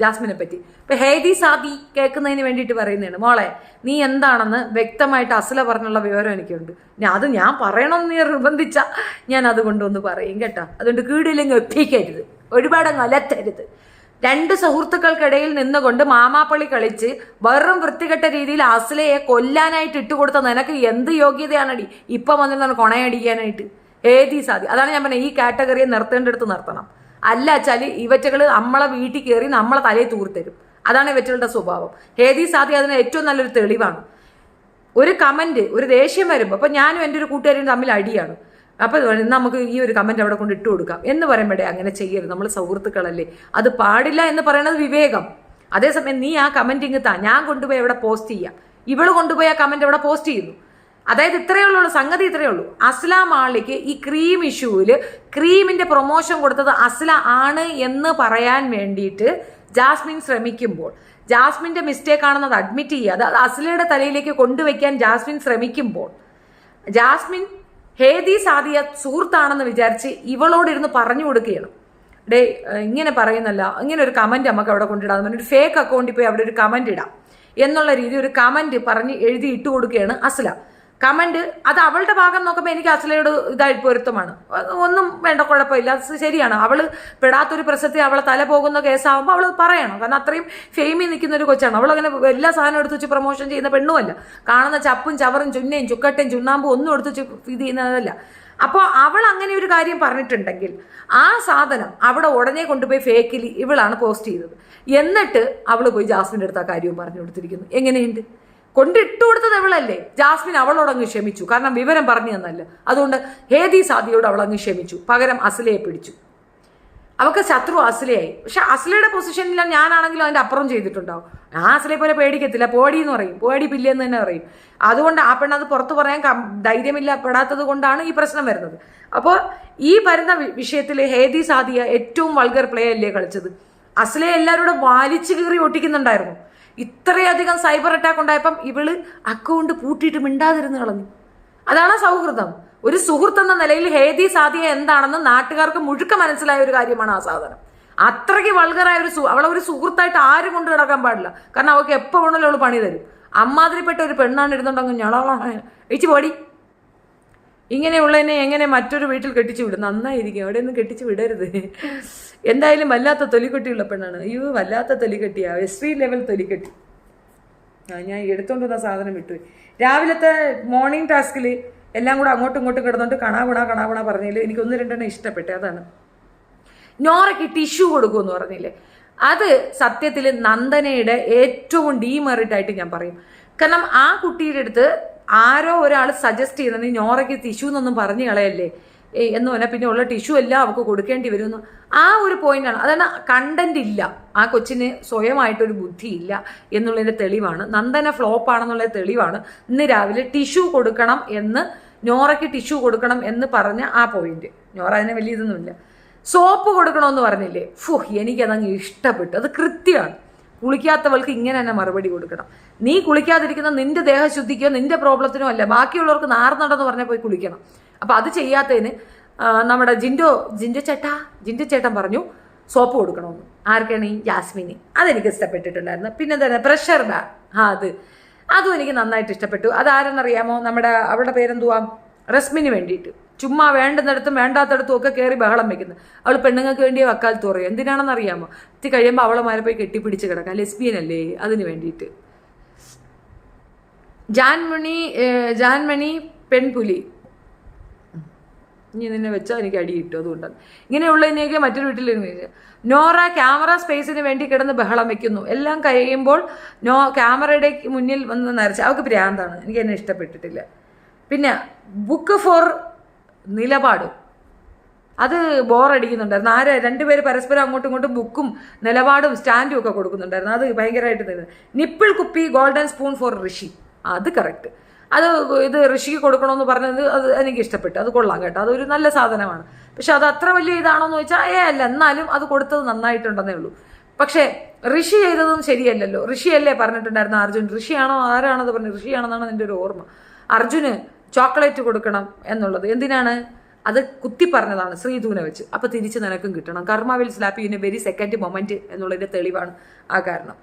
A: ജാസ്മിനെ പറ്റി. ഇപ്പൊ ഹേദി സാദി കേൾക്കുന്നതിന് വേണ്ടിയിട്ട് പറയുന്നതാണ്, മോളെ നീ എന്താണെന്ന് വ്യക്തമായിട്ട് അസല പറഞ്ഞുള്ള വിവരം എനിക്കുണ്ട്. അത് ഞാൻ പറയണമെന്ന് നീ നിർബന്ധിച്ച ഞാൻ അതുകൊണ്ടൊന്ന് പറയും കേട്ടോ. അതുകൊണ്ട് കീടില്ലെങ്കിൽ ഒപ്പിക്കരുത്, ഒരുപാടങ്ങ് അലത്തരുത്. 2 സുഹൃത്തുക്കൾക്കിടയിൽ നിന്നുകൊണ്ട് മാമാപ്പള്ളി കളിച്ച് വെറും വൃത്തികെട്ട രീതിയിൽ അസലയെ കൊല്ലാനായിട്ട് ഇട്ടുകൊടുത്ത നിനക്ക് എന്ത് യോഗ്യതയാണടി ഇപ്പം വന്നിരുന്നാണ് കൊണയടിക്കാനായിട്ട്? ഹേദി സാദി, അതാണ് ഞാൻ പറഞ്ഞത്, ഈ കാറ്റഗറിയെ നിർത്തേണ്ടടുത്ത് നിർത്തണം. അല്ല വെച്ചാൽ ഇവറ്റകൾ നമ്മളെ വീട്ടിൽ കയറി നമ്മളെ തലയിൽ തൂർത്തരും. അതാണ് ഇവറ്റകളുടെ സ്വഭാവം. ഹേദി സാദി അതിന് ഏറ്റവും നല്ലൊരു തെളിവാണ്. ഒരു കമന്റ്, ഒരു ദേഷ്യം വരുമ്പോൾ, അപ്പൊ ഞാനും എൻ്റെ ഒരു കൂട്ടുകാരും തമ്മിൽ അടിയാണ്, അപ്പൊ നമുക്ക് ഈ ഒരു കമന്റ് അവിടെ കൊണ്ട് ഇട്ട് കൊടുക്കാം എന്ന് പറയുമ്പോഴേ അങ്ങനെ ചെയ്യരുത്. നമ്മൾ സൗഹൃത്തുക്കളല്ലേ, അത് പാടില്ല എന്ന് പറയുന്നത് വിവേകം. അതേസമയം നീ ആ കമന്റിങ് ഞാൻ കൊണ്ടുപോയി എവിടെ പോസ്റ്റ് ചെയ്യാം, ഇവള് കൊണ്ടുപോയി ആ കമന്റ് എവിടെ പോസ്റ്റ് ചെയ്യുന്നു. അതായത് ഇത്രയേ ഉള്ളൂ, സംഗതി ഇത്രയേ ഉള്ളൂ. അസ്ല മാളിക്ക് ഈ ക്രീം ഇഷ്യൂവിൽ ക്രീമിന്റെ പ്രൊമോഷൻ കൊടുത്തത് അസ്ല ആണ് എന്ന് പറയാൻ വേണ്ടിയിട്ട് ജാസ്മിൻ ശ്രമിക്കുമ്പോൾ, ജാസ്മിന്റെ മിസ്റ്റേക്ക് ആണെന്നത് അഡ്മിറ്റ് ചെയ്യാതെ അത് അസ്ലയുടെ തലയിലേക്ക് കൊണ്ടുവയ്ക്കാൻ ജാസ്മിൻ ശ്രമിക്കുമ്പോൾ, ജാസ്മിൻ ഹേദി സാദിയ സുഹൃത്താണെന്ന് വിചാരിച്ച് ഇവളോടിരുന്ന് പറഞ്ഞു കൊടുക്കുകയാണ്, ഡേ ഇങ്ങനെ പറയുന്നല്ല, ഇങ്ങനെ ഒരു കമന്റ് നമുക്ക് അവിടെ കൊണ്ടിടാം, ഒരു ഫേക്ക് അക്കൗണ്ടിൽ പോയി അവിടെ ഒരു കമന്റ് ഇടാം എന്നുള്ള രീതി ഒരു കമന്റ് പറഞ്ഞ് എഴുതി ഇട്ട് കൊടുക്കുകയാണ് അസ്ല. കമന്റ് അത് അവളുടെ ഭാഗം നോക്കുമ്പോൾ എനിക്ക് അസ്ലയോട് ഇതായിട്ട് പൊരുത്തമാണ്, ഒന്നും വേണ്ട, കുഴപ്പമില്ല, അത് ശരിയാണ്. അവള് പെടാത്തൊരു പ്രശ്നത്തിൽ അവളെ തല പോകുന്ന കേസാവുമ്പോൾ അവൾ പറയണം, കാരണം അത്രയും ഫെയിമിൽ നിൽക്കുന്ന ഒരു കൊച്ചാണ്. അവളങ്ങനെ എല്ലാ സാധനം എടുത്ത് വെച്ച് പ്രൊമോഷൻ ചെയ്യുന്ന പെണ്ണുമല്ല, കാണുന്ന ചപ്പും ചവറും ചുന്നയും ചുക്കട്ടയും ചുണ്ണാമ്പും ഒന്നും എടുത്ത് വെച്ച് ഇത് ചെയ്യുന്നതല്ല. അപ്പോൾ അവൾ അങ്ങനെ ഒരു കാര്യം പറഞ്ഞിട്ടുണ്ടെങ്കിൽ ആ സാധനം അവിടെ ഉടനെ കൊണ്ടുപോയി ഫേക്കിൽ ഇവളാണ് പോസ്റ്റ് ചെയ്തത്. എന്നിട്ട് അവൾ പോയി ജാസ്മിൻ്റെ അടുത്ത് ആ കാര്യവും പറഞ്ഞു കൊടുത്തിരിക്കുന്നു. എങ്ങനെയുണ്ട്? കൊണ്ടിട്ട് കൊടുത്തത് അവളല്ലേ. ജാസ്മിൻ അവളോടങ്ങ് ക്ഷമിച്ചു, കാരണം വിവരം പറഞ്ഞു തന്നല്ല. അതുകൊണ്ട് ഹേദി സാദിയോട് അവളങ്ങ് ക്ഷമിച്ചു, പകരം അസ്ലയെ പിടിച്ചു. അവൾക്ക് ശത്രു അസ്ലയായി. പക്ഷെ അസ്ലയുടെ പൊസിഷനിൽ ഞാനാണെങ്കിലും അതിൻ്റെ അപ്പുറം ചെയ്തിട്ടുണ്ടാവും. ഞാൻ അസ്ലയെ പോലെ പേടിക്കത്തില്ല, പോടി എന്ന് പറയും, പോടി പില്ലെന്ന് തന്നെ പറയും. അതുകൊണ്ട് ആ പെണ്ണത് പുറത്ത് പറയാൻ ധൈര്യമില്ല പെടാത്തത് കൊണ്ടാണ് ഈ പ്രശ്നം വരുന്നത്. അപ്പോൾ ഈ വരുന്ന വിഷയത്തിൽ ഹേദി സാദിയ ഏറ്റവും വൾഗർ പ്ലേ അല്ലേ കളിച്ചത്. അസ്ലയെ എല്ലാവരോടും വലിച്ചു കീറി ഒട്ടിക്കുന്നുണ്ടായിരുന്നു. ഇത്രയധികം സൈബർ അറ്റാക്ക് ഉണ്ടായപ്പം ഇവള് അക്കൗണ്ട് പൂട്ടിയിട്ട് മിണ്ടാതിരുന്ന് കളഞ്ഞു. അതാണ് സൗഹൃദം. ഒരു സുഹൃത്ത് എന്ന നിലയിൽ ഹേദി സാദിയ എന്താണെന്ന് നാട്ടുകാർക്ക് മുഴുക്ക മനസ്സിലായ ഒരു കാര്യമാണ് ആ സാധനം. അത്രയ്ക്ക് വൾഗറായ അവളെ ഒരു സുഹൃത്തായിട്ട് ആരും കൊണ്ട് കിടക്കാൻ പാടില്ല, കാരണം അവൾക്ക് എപ്പോൾ വേണമെങ്കിലും അവൾ പണി തരും. അമ്മാതിരിപ്പെട്ട ഒരു പെണ്ണാണ് ഇരുന്നുണ്ടെങ്കിൽ ഞളച്ചു പോടി. ഇങ്ങനെയുള്ളതിനെ എങ്ങനെ മറ്റൊരു വീട്ടിൽ കെട്ടിച്ചു വിടും? നന്നായിരിക്കും, അവിടെയൊന്നും കെട്ടിച്ചു വിടരുത്. എന്തായാലും വല്ലാത്ത തൊലിക്കെട്ടിയുള്ള പെണ്ണാണ്. അയ്യോ വല്ലാത്ത തൊലിക്കെട്ടിയാ, എസ്ട്രീ ലെവൽ തൊലിക്കെട്ടി. ഞാൻ എടുത്തോണ്ടിരുന്ന സാധനം വിട്ടുപോയി. രാവിലത്തെ മോർണിംഗ് ടാസ്കിൽ എല്ലാം കൂടെ അങ്ങോട്ടും ഇങ്ങോട്ടും കിടന്നുകൊണ്ട് കണാകുണ പറഞ്ഞില്ലേ, എനിക്ക് 1-2 ഇഷ്ടപ്പെട്ടെ. അതാണ് നോറയ്ക്ക് ടിഷ്യൂ കൊടുക്കുമെന്ന് പറഞ്ഞില്ലേ, അത് സത്യത്തിൽ നന്ദനയുടെ ഏറ്റവും ഡീമെറിറ്റ് ആയിട്ട് ഞാൻ പറയും. കാരണം ആ കുട്ടിയുടെ അടുത്ത് ആരോ ഒരാൾ സജസ്റ്റ് ചെയ്തത് നോറയ്ക്ക് ടിഷ്യൂ എന്നൊന്നും പറഞ്ഞു കളയല്ലേ എന്ന് പറഞ്ഞാൽ പിന്നെ ഉള്ള ടിഷ്യൂ എല്ലാം അവൾക്ക് കൊടുക്കേണ്ടി വരുമെന്ന് ആ ഒരു പോയിന്റാണ്. അതാണ് കണ്ടന്റ് ഇല്ല, ആ കൊച്ചിന് സ്വയമായിട്ടൊരു ബുദ്ധിയില്ല എന്നുള്ളതിൻ്റെ തെളിവാണ്. നന്ദന ഫ്ലോപ്പാണെന്നുള്ളത് തെളിവാണ്. ഇന്ന് രാവിലെ ടിഷ്യൂ കൊടുക്കണം എന്ന്, നോറയ്ക്ക് ടിഷ്യൂ കൊടുക്കണം എന്ന് പറഞ്ഞ ആ പോയിന്റ്. നോറ അതിനെ വലിയ ഇതൊന്നുമില്ല. സോപ്പ് കൊടുക്കണമെന്ന് പറഞ്ഞില്ലേ, എനിക്കതങ്ങ് ഇഷ്ടപ്പെട്ടു. അത് കൃത്യമാണ്. കുളിക്കാത്തവൾക്ക് ഇങ്ങനെ തന്നെ മറുപടി കൊടുക്കണം. നീ കുളിക്കാതിരിക്കുന്ന നിന്റെ ദേഹശുദ്ധിക്കോ നിന്റെ പ്രോബ്ലത്തിനോ അല്ല, ബാക്കിയുള്ളവർക്ക് നാർന്നുണ്ടെന്ന് പറഞ്ഞാൽ പോയി കുളിക്കണം. അപ്പം അത് ചെയ്യാത്തതിന് നമ്മുടെ ജിൻഡോ ചേട്ടൻ പറഞ്ഞു സോപ്പ് കൊടുക്കണമെന്ന്. ആർക്കാണ്? ഈ ജാസ്മിന്. അതെനിക്ക് ഇഷ്ടപ്പെട്ടിട്ടുണ്ടായിരുന്നു. പിന്നെ തന്നെ പ്രഷർ ബാഗ്, അതും എനിക്ക് നന്നായിട്ട് ഇഷ്ടപ്പെട്ടു. അതാരെന്നറിയാമോ? അവളുടെ പേരെന്തുവാ, റസ്മിന് വേണ്ടിയിട്ട് ചുമ്മാ വേണ്ടുന്നിടത്തും വേണ്ടാത്തടത്തും ഒക്കെ കയറി ബഹളം വെക്കുന്നത്. അവൾ പെണ്ണുങ്ങൾക്ക് വേണ്ടിയേ വക്കാലത്ത് പറയും. എന്തിനാണെന്നറിയാമോ? എത്തി കഴിയുമ്പോൾ അവളെ മാരെ പോയി കെട്ടിപ്പിടിച്ച് കിടക്കാം, ലെസ്ബിയൻ അല്ലേ, അതിന് വേണ്ടിയിട്ട്. ജാൻമണി പെൺപുലി, ഇനി നിന്നെ വെച്ചാൽ എനിക്ക് അടി കിട്ടും. അതുകൊണ്ടാണ് ഇങ്ങനെയുള്ളതിനെയൊക്കെ മറ്റൊരു വീട്ടിൽ നോറ ക്യാമറ സ്പേസിന് വേണ്ടി കിടന്ന് ബഹളം വെക്കുന്നു. എല്ലാം കഴിയുമ്പോൾ ക്യാമറയുടെ മുന്നിൽ വന്ന് നരച്ച അവൾക്ക് ഭ്രാന്താണ്. എനിക്ക് എന്നെ ഇഷ്ടപ്പെട്ടിട്ടില്ല. പിന്നെ ബുക്ക് ഫോർ നിലപാട്, അത് ബോറടിക്കുന്നുണ്ടായിരുന്നു. രണ്ടുപേര് പരസ്പരം അങ്ങോട്ടും ഇങ്ങോട്ടും ബുക്കും നിലപാടും സ്റ്റാൻഡും ഒക്കെ കൊടുക്കുന്നുണ്ടായിരുന്നു. അത് ഭയങ്കരമായിട്ട് നിപ്പിൾ കുപ്പി ഗോൾഡൻ സ്പൂൺ ഫോർ ഋഷി, അത് കറക്റ്റ്. ഇത് ഋഷിക്ക് കൊടുക്കണമെന്ന് പറഞ്ഞത് അത് എനിക്ക് ഇഷ്ടപ്പെട്ടു. അത് കൊള്ളാം കേട്ടോ, അതൊരു നല്ല സാധനമാണ്. പക്ഷെ അത് അത്ര വലിയ ഇതാണോ എന്ന് ചോദിച്ചാൽ അല്ല, എന്നാലും അത് കൊടുത്തത് നന്നായിട്ടുണ്ടെന്നേ ഉള്ളൂ. പക്ഷേ ഋഷി ചെയ്തതും ശരിയല്ലല്ലോ. ഋഷിയല്ലേ പറഞ്ഞിട്ടുണ്ടായിരുന്നു അർജുൻ, ഋഷിയാണോ ആരാണത് പറഞ്ഞത്? ഋഷിയാണെന്നാണ് എൻ്റെ ഒരു ഓർമ്മ. അർജുന് ചോക്ലേറ്റ് കൊടുക്കണം എന്നുള്ളത് എന്തിനാണ്? അത് കുത്തി പറഞ്ഞതാണ് ശ്രീധുവിനെ വെച്ച്. അപ്പോൾ തിരിച്ച് നിനക്കും കിട്ടണം. കർമ്മ will slap you in A very second moment എന്നുള്ളതിൻ്റെ തെളിവാണ് ആ കാരണം.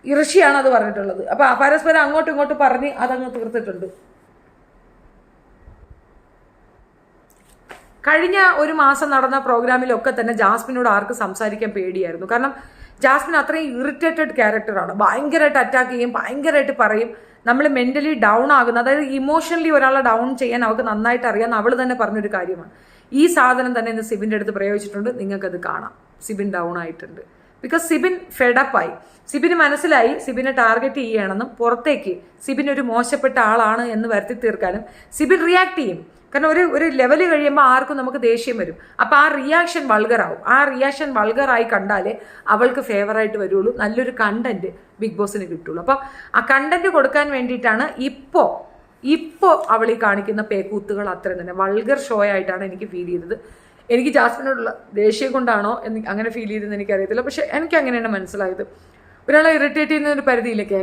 A: ഋഷിയാണ് അത് പറഞ്ഞിട്ടുള്ളത്. അപ്പോൾ പരസ്പരം അങ്ങോട്ടും ഇങ്ങോട്ടും പറഞ്ഞ് അതങ്ങ് തീർത്തിട്ടുണ്ട്. കഴിഞ്ഞ ഒരു മാസം നടന്ന പ്രോഗ്രാമിലൊക്കെ തന്നെ ജാസ്മിനോട് ആർക്ക് സംസാരിക്കാൻ പേടിയായിരുന്നു. കാരണം ജാസ്മിൻ അത്രയും ഇറിറ്റേറ്റഡ് ക്യാരക്ടറാണ്. ഭയങ്കരമായിട്ട് അറ്റാക്ക് ചെയ്യും, ഭയങ്കരമായിട്ട് പറയും. നമ്മൾ മെൻ്റലി ഡൗൺ ആകുന്ന, അതായത് ഇമോഷണലി ഒരാളെ ഡൗൺ ചെയ്യാൻ അവൾക്ക് നന്നായിട്ട് അറിയാമെന്ന് അവൾ തന്നെ പറഞ്ഞൊരു കാര്യമാണ്. ഈ സാധനം തന്നെ ഇന്ന് സിബിൻ്റെ അടുത്ത് പ്രയോഗിച്ചിട്ടുണ്ട്. നിങ്ങൾക്കത് കാണാം. സിബിൻ ഡൗൺ ആയിട്ടുണ്ട്. ബിക്കോസ് സിബിൻ ഫെഡപ്പായി. സിബിന് മനസ്സിലായി സിബിനെ ടാർഗറ്റ് ചെയ്യുകയാണെന്നും പുറത്തേക്ക് സിബിൻ ഒരു മോശപ്പെട്ട ആളാണ് എന്ന് വരുത്തി തീർക്കാനും സിബിൻ റിയാക്ട് ചെയ്യും. കാരണം ഒരു ലെവല് കഴിയുമ്പോൾ ആർക്കും നമുക്ക് ദേഷ്യം വരും. അപ്പോൾ ആ റിയാക്ഷൻ വൾഗറാവും. ആ റിയാക്ഷൻ വൾഗറായി കണ്ടാലേ അവൾക്ക് ഫേവറായിട്ട് വരുള്ളൂ, നല്ലൊരു കണ്ടന്റ് ബിഗ് ബോസിന് കിട്ടുള്ളൂ. അപ്പം ആ കണ്ടന്റ് കൊടുക്കാൻ വേണ്ടിയിട്ടാണ് ഇപ്പോൾ അവൾ ഈ കാണിക്കുന്ന പേക്കൂത്തുകൾ അത്രയും തന്നെ വൾഗർ ഷോ ആയിട്ടാണ് എനിക്ക് ഫീൽ ചെയ്തത്. എനിക്ക് ജാസ്മിനോടുള്ള ദേഷ്യം കൊണ്ടാണോ എന്ന് അങ്ങനെ ഫീൽ ചെയ്തെന്ന് എനിക്കറിയത്തില്ല. പക്ഷെ എനിക്ക് അങ്ങനെയാണ് മനസ്സിലായത്. ഒരാളെ ഇറിറ്റേറ്റ് ചെയ്യുന്ന ഒരു പരിധിയിലേക്ക്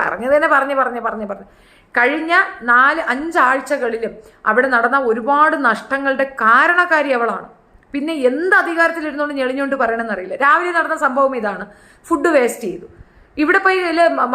A: പറഞ്ഞത് തന്നെ പറഞ്ഞ് കഴിഞ്ഞ 4-5 ആഴ്ചകളിലും അവിടെ നടന്ന ഒരുപാട് നഷ്ടങ്ങളുടെ കാരണക്കാരി അവളാണ്. പിന്നെ എന്ത് അധികാരത്തിലിരുന്നുകൊണ്ട് ഞെളിഞ്ഞുകൊണ്ട് പറയണമെന്നറിയില്ല. രാവിലെ നടന്ന സംഭവം ഇതാണ്, ഫുഡ് വേസ്റ്റ് ചെയ്തു. ഇവിടെ പോയി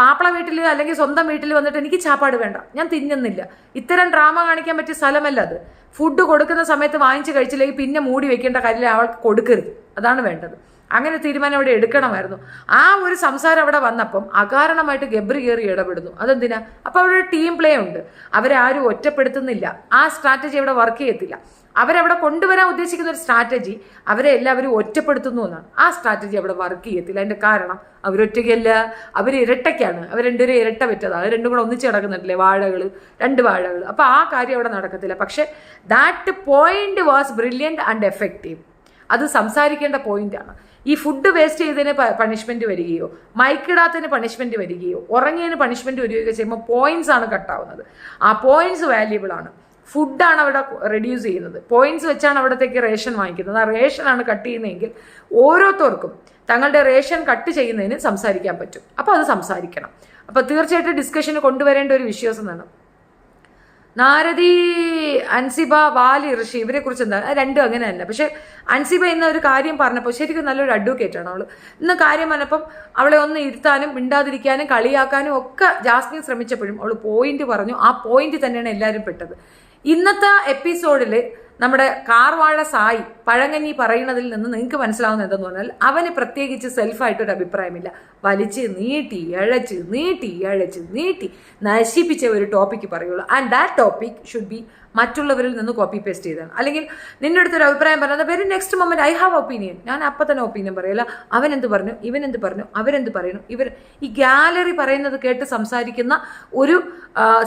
A: മാപ്പിള വീട്ടിൽ അല്ലെങ്കിൽ സ്വന്തം വീട്ടിൽ വന്നിട്ട് എനിക്ക് ചാപ്പാട് വേണ്ട, ഞാൻ തിന്നുന്നില്ല, ഇത്തരം ഡ്രാമ കാണിക്കാൻ പറ്റിയ സ്ഥലമല്ല അത്. ഫുഡ് കൊടുക്കുന്ന സമയത്ത് വാങ്ങിച്ച് കഴിച്ചില്ലെങ്കിൽ പിന്നെ മൂടി വെക്കേണ്ട കാര്യമില്ല, അവൾക്ക് കൊടുക്കരുത്, അതാണ് വേണ്ടത്. അങ്ങനെ തീരുമാനം അവിടെ എടുക്കണമായിരുന്നു. ആ ഒരു സംസാരം അവിടെ വന്നപ്പം അകാരണമായിട്ട് ഗബ്രി കയറി ഇടപെടുന്നു. അതെന്തിനാ? അപ്പോൾ അവിടെ ഒരു ടീം പ്ലേ ഉണ്ട്, അവരെ ആരും ഒറ്റപ്പെടുത്തുന്നില്ല. ആ സ്ട്രാറ്റജി അവിടെ വർക്ക് ചെയ്യത്തില്ല. അവരവിടെ കൊണ്ടുവരാൻ ഉദ്ദേശിക്കുന്ന ഒരു സ്ട്രാറ്റജി അവരെ എല്ലാവരും ഒറ്റപ്പെടുത്തുന്നു എന്നാണ്. ആ സ്ട്രാറ്റജി അവിടെ വർക്ക് ചെയ്യത്തില്ല. അതിൻ്റെ കാരണം അവരൊറ്റയ്ക്കല്ല, അവർ ഇരട്ടയ്ക്കാണ്. അവർ രണ്ടുപേരും ഇരട്ട പറ്റതാണ്, രണ്ടും കൂടെ ഒന്നിച്ച് കിടക്കുന്നുണ്ടല്ലേ, 2 വാഴകൾ. അപ്പോൾ ആ കാര്യം അവിടെ നടക്കത്തില്ല. പക്ഷേ that point was brilliant and effective. അത് സംസാരിക്കേണ്ട പോയിന്റാണ്. ഈ ഫുഡ് വേസ്റ്റ് ചെയ്തതിന് പണിഷ്മെന്റ് വരികയോ, മൈക്കിടാത്തതിന് പണിഷ്മെന്റ് വരികയോ, ഉറങ്ങിയതിന് പണിഷ്മെന്റ് വരികയോ ചെയ്യുമ്പോൾ പോയിന്റ്സ് ആണ് കട്ടാവുന്നത്. ആ പോയിന്റ്സ് വാല്യുബിൾ ആണ്. ഫുഡാണ് അവിടെ റെഡ്യൂസ് ചെയ്യുന്നത്, പോയിന്റ്സ് വെച്ചാണ് അവിടത്തേക്ക് റേഷൻ വാങ്ങിക്കുന്നത്. ആ റേഷനാണ് കട്ട് ചെയ്യുന്നതെങ്കിൽ ഓരോരുത്തർക്കും തങ്ങളുടെ റേഷൻ കട്ട് ചെയ്യുന്നതിന് സംസാരിക്കാൻ പറ്റും. അപ്പോൾ അത് സംസാരിക്കണം. അപ്പോൾ തീർച്ചയായിട്ടും ഡിസ്കഷന് കൊണ്ടുവരേണ്ട ഒരു വിശ്വാസം വേണം. നാരദി, അൻസിബ, വാലി, ഋഷി, ഇവരെ കുറിച്ച് എന്താ, രണ്ടും അങ്ങനെ തന്നെ. പക്ഷെ അൻസിബ ഇന്ന് ഒരു കാര്യം പറഞ്ഞപ്പോൾ ശരിക്കും നല്ലൊരു അഡ്വക്കേറ്റാണ് അവൾ. ഇന്ന് കാര്യം പറഞ്ഞപ്പം അവളെ ഒന്ന് ഇരുത്താനും മിണ്ടാതിരിക്കാനും കളിയാക്കാനും ഒക്കെ ജാസ്മിൻ ശ്രമിച്ചപ്പോഴും അവൾ പോയിന്റ് പറഞ്ഞു. ആ പോയിന്റ് തന്നെയാണ് എല്ലാവരും പെട്ടത്. ഇന്നത്തെ എപ്പിസോഡിൽ നമ്മുടെ കാർവാഴ സായി പഴങ്കഞ്ഞി പറയുന്നതിൽ നിന്ന് നിങ്ങൾക്ക് മനസ്സിലാവുന്നത് എന്തെന്ന് പറഞ്ഞാൽ അവന് പ്രത്യേകിച്ച് സെൽഫായിട്ടൊരു അഭിപ്രായമില്ല. വലിച്ച് നീട്ടി നശിപ്പിച്ച ഒരു ടോപ്പിക്ക് പറയുള്ളൂ. And that topic should be മറ്റുള്ളവരിൽ നിന്ന് കോപ്പി പേസ്റ്റ് ചെയ്താണ്. അല്ലെങ്കിൽ നിന്റെ അടുത്തൊരു അഭിപ്രായം പറഞ്ഞാൽ very next moment I have opinion, ഞാൻ അപ്പം തന്നെ ഒപ്പീനിയൻ പറയില്ല. അവൻ എന്ത് പറഞ്ഞു, ഇവൻ എന്ത് പറഞ്ഞു, അവരെന്ത് പറയുന്നു, ഈ ഗാലറി പറയുന്നത് കേട്ട് സംസാരിക്കുന്ന ഒരു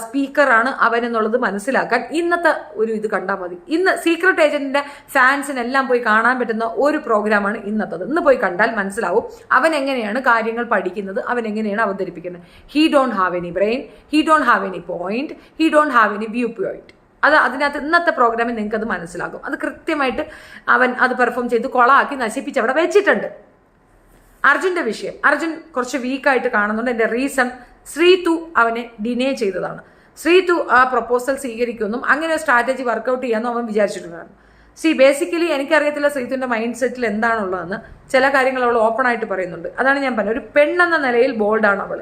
A: സ്പീക്കറാണ് അവനെന്നുള്ളത് മനസ്സിലാക്കാൻ ഇന്നത്തെ ഒരു ഇത് കണ്ടാൽ മതി. ഇന്ന് സീക്രട്ട് ഏജന്റിന്റെ ഫാൻസിനെല്ലാം പോയി കാണാൻ പറ്റുന്ന ഒരു പ്രോഗ്രാമാണ് ഇന്നത്തത്. ഇന്ന് പോയി കണ്ടാൽ മനസ്സിലാവും അവൻ എങ്ങനെയാണ് കാര്യങ്ങൾ പഠിക്കുന്നത്, അവൻ എങ്ങനെയാണ് അവതരിപ്പിക്കുന്നത്. He don't have any brain, he don't have any point, he don't have any view point. അതിനകത്ത് ഇന്നത്തെ പ്രോഗ്രാമിൽ നിങ്ങൾക്ക് അത് മനസ്സിലാകും. അത് കൃത്യമായിട്ട് അവൻ അത് പെർഫോം ചെയ്ത് കൊളാക്കി നശിപ്പിച്ച് അവിടെ വെച്ചിട്ടുണ്ട്. അർജുൻ്റെ വിഷയം, അർജുൻ കുറച്ച് വീക്കായിട്ട് കാണുന്നുണ്ട്. എൻ്റെ റീസൺ ശ്രീതു അവനെ ഡിനേ ചെയ്തതാണ്. ശ്രീതു ആ പ്രപ്പോസൽ സ്വീകരിക്കുമെന്നും അങ്ങനെ ഒരു സ്ട്രാറ്റജി വർക്കൗട്ട് ചെയ്യാമെന്നും അവൻ വിചാരിച്ചിട്ടുണ്ടായിരുന്നു. ബേസിക്കലി എനിക്കറിയത്തില്ല ശ്രീതുവിൻ്റെ മൈൻഡ് സെറ്റിൽ എന്താണുള്ളതെന്ന്. ചില കാര്യങ്ങൾ അവൾ ഓപ്പൺ ആയിട്ട് പറയുന്നുണ്ട്. അതാണ് ഞാൻ പറഞ്ഞത്, ഒരു പെണ്ണെന്ന നിലയിൽ ബോൾഡാണ് അവൾ.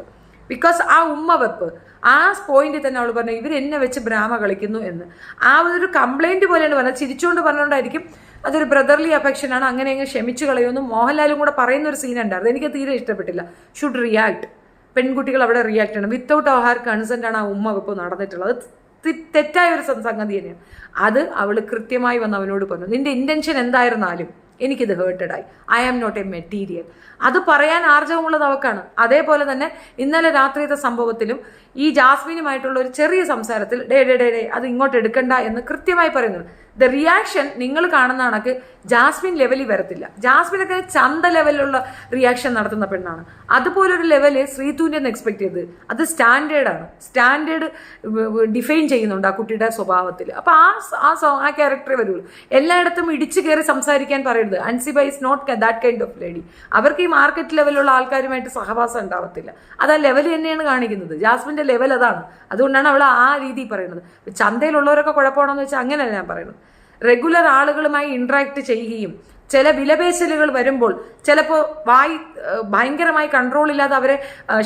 A: ബിക്കോസ് ആ ഉമ്മ വെപ്പ്, ആ പോയിന്റിൽ തന്നെ അവൾ പറഞ്ഞു ഇവരെന്നെ വെച്ച് ബ്രാമ കളിക്കുന്നു എന്ന്. ആ ഒരു കംപ്ലൈന്റ് പോലെയാണ് പറഞ്ഞത്. ചിരിച്ചുകൊണ്ട് പറഞ്ഞുകൊണ്ടായിരിക്കും അതൊരു ബ്രദർലി അഫെക്ഷനാണ്, അങ്ങനെ അങ്ങ് ക്ഷമിച്ചു കളയുമെന്നും മോഹൻലാലും കൂടെ പറയുന്ന ഒരു സീൻ ഉണ്ടായിരുന്നു. എനിക്ക് തീരെ ഇഷ്ടപ്പെട്ടില്ല. ഷുഡ് റിയാക്ട്, പെൺകുട്ടികൾ അവിടെ റിയാക്ട് ചെയ്യണം. വിത്തൗട്ട് അവർ കൺസെന്റ് ആണ് ആ ഉമ്മ വെപ്പ് നടന്നിട്ടുള്ളത്. അത് തെറ്റായ ഒരു സംഗതി തന്നെയാണ്. അത് അവൾ കൃത്യമായി വന്ന് അവനോട് പറഞ്ഞു, നിന്റെ ഇന്റൻഷൻ എന്തായിരുന്നാലും എനിക്കിത് ഹേർട്ടഡായി, I am not a material. അത് പറയാൻ ആർജവമുള്ളത് അവക്കാണ്. അതേപോലെ തന്നെ ഇന്നലെ രാത്രിയത്തെ സംഭവത്തിലും ഈ ജാസ്മിനുമായിട്ടുള്ള ഒരു ചെറിയ സംസാരത്തിൽ ഡേ അത് ഇങ്ങോട്ട് എടുക്കണ്ട എന്ന് കൃത്യമായി പറയുന്നത്. ദ റിയാക്ഷൻ നിങ്ങൾ കാണുന്ന കണക്ക് ജാസ്മിൻ ലെവലിൽ വരത്തില്ല. ജാസ്മിനൊക്കെ ചന്ത ലെവലിലുള്ള റിയാക്ഷൻ നടത്തുന്ന പെണ്ണാണ്. അതുപോലൊരു ലെവല് ശ്രീതുവിൻ്റെ ഒന്ന് എക്സ്പെക്ട് ചെയ്ത്. അത് സ്റ്റാൻഡേർഡാണ്. സ്റ്റാൻഡേർഡ് ഡിഫൈൻ ചെയ്യുന്നുണ്ട് ആ കുട്ടിയുടെ സ്വഭാവത്തിൽ. അപ്പോൾ ആ ക്യാരക്ടറേ വരുള്ളൂ. എല്ലായിടത്തും ഇടിച്ചു കയറി സംസാരിക്കാൻ പറയരുത്. Ansiba is not that kind of lady. അവർക്ക് ഈ മാർക്കറ്റ് ലെവലുള്ള ആൾക്കാരുമായിട്ട് സഹവാസം ഉണ്ടാവത്തില്ല. അത് ആ ലെവൽ തന്നെയാണ് കാണിക്കുന്നത്. ജാസ്മിൻ്റെ ലെവൽ അതാണ്. അതുകൊണ്ടാണ് അവൾ ആ രീതി പറയുന്നത്. ചന്തയിലുള്ളവരൊക്കെ കുഴപ്പമാണെന്ന് വെച്ചാൽ അങ്ങനെയല്ല ഞാൻ പറയുന്നത്. റെഗുലർ ആളുകളുമായി ഇന്ററാക്ട് ചെയ്യുകയും ചില വിലപേശലുകൾ വരുമ്പോൾ ചിലപ്പോൾ ഭയങ്കരമായി കൺട്രോൾ ഇല്ലാതെ അവരെ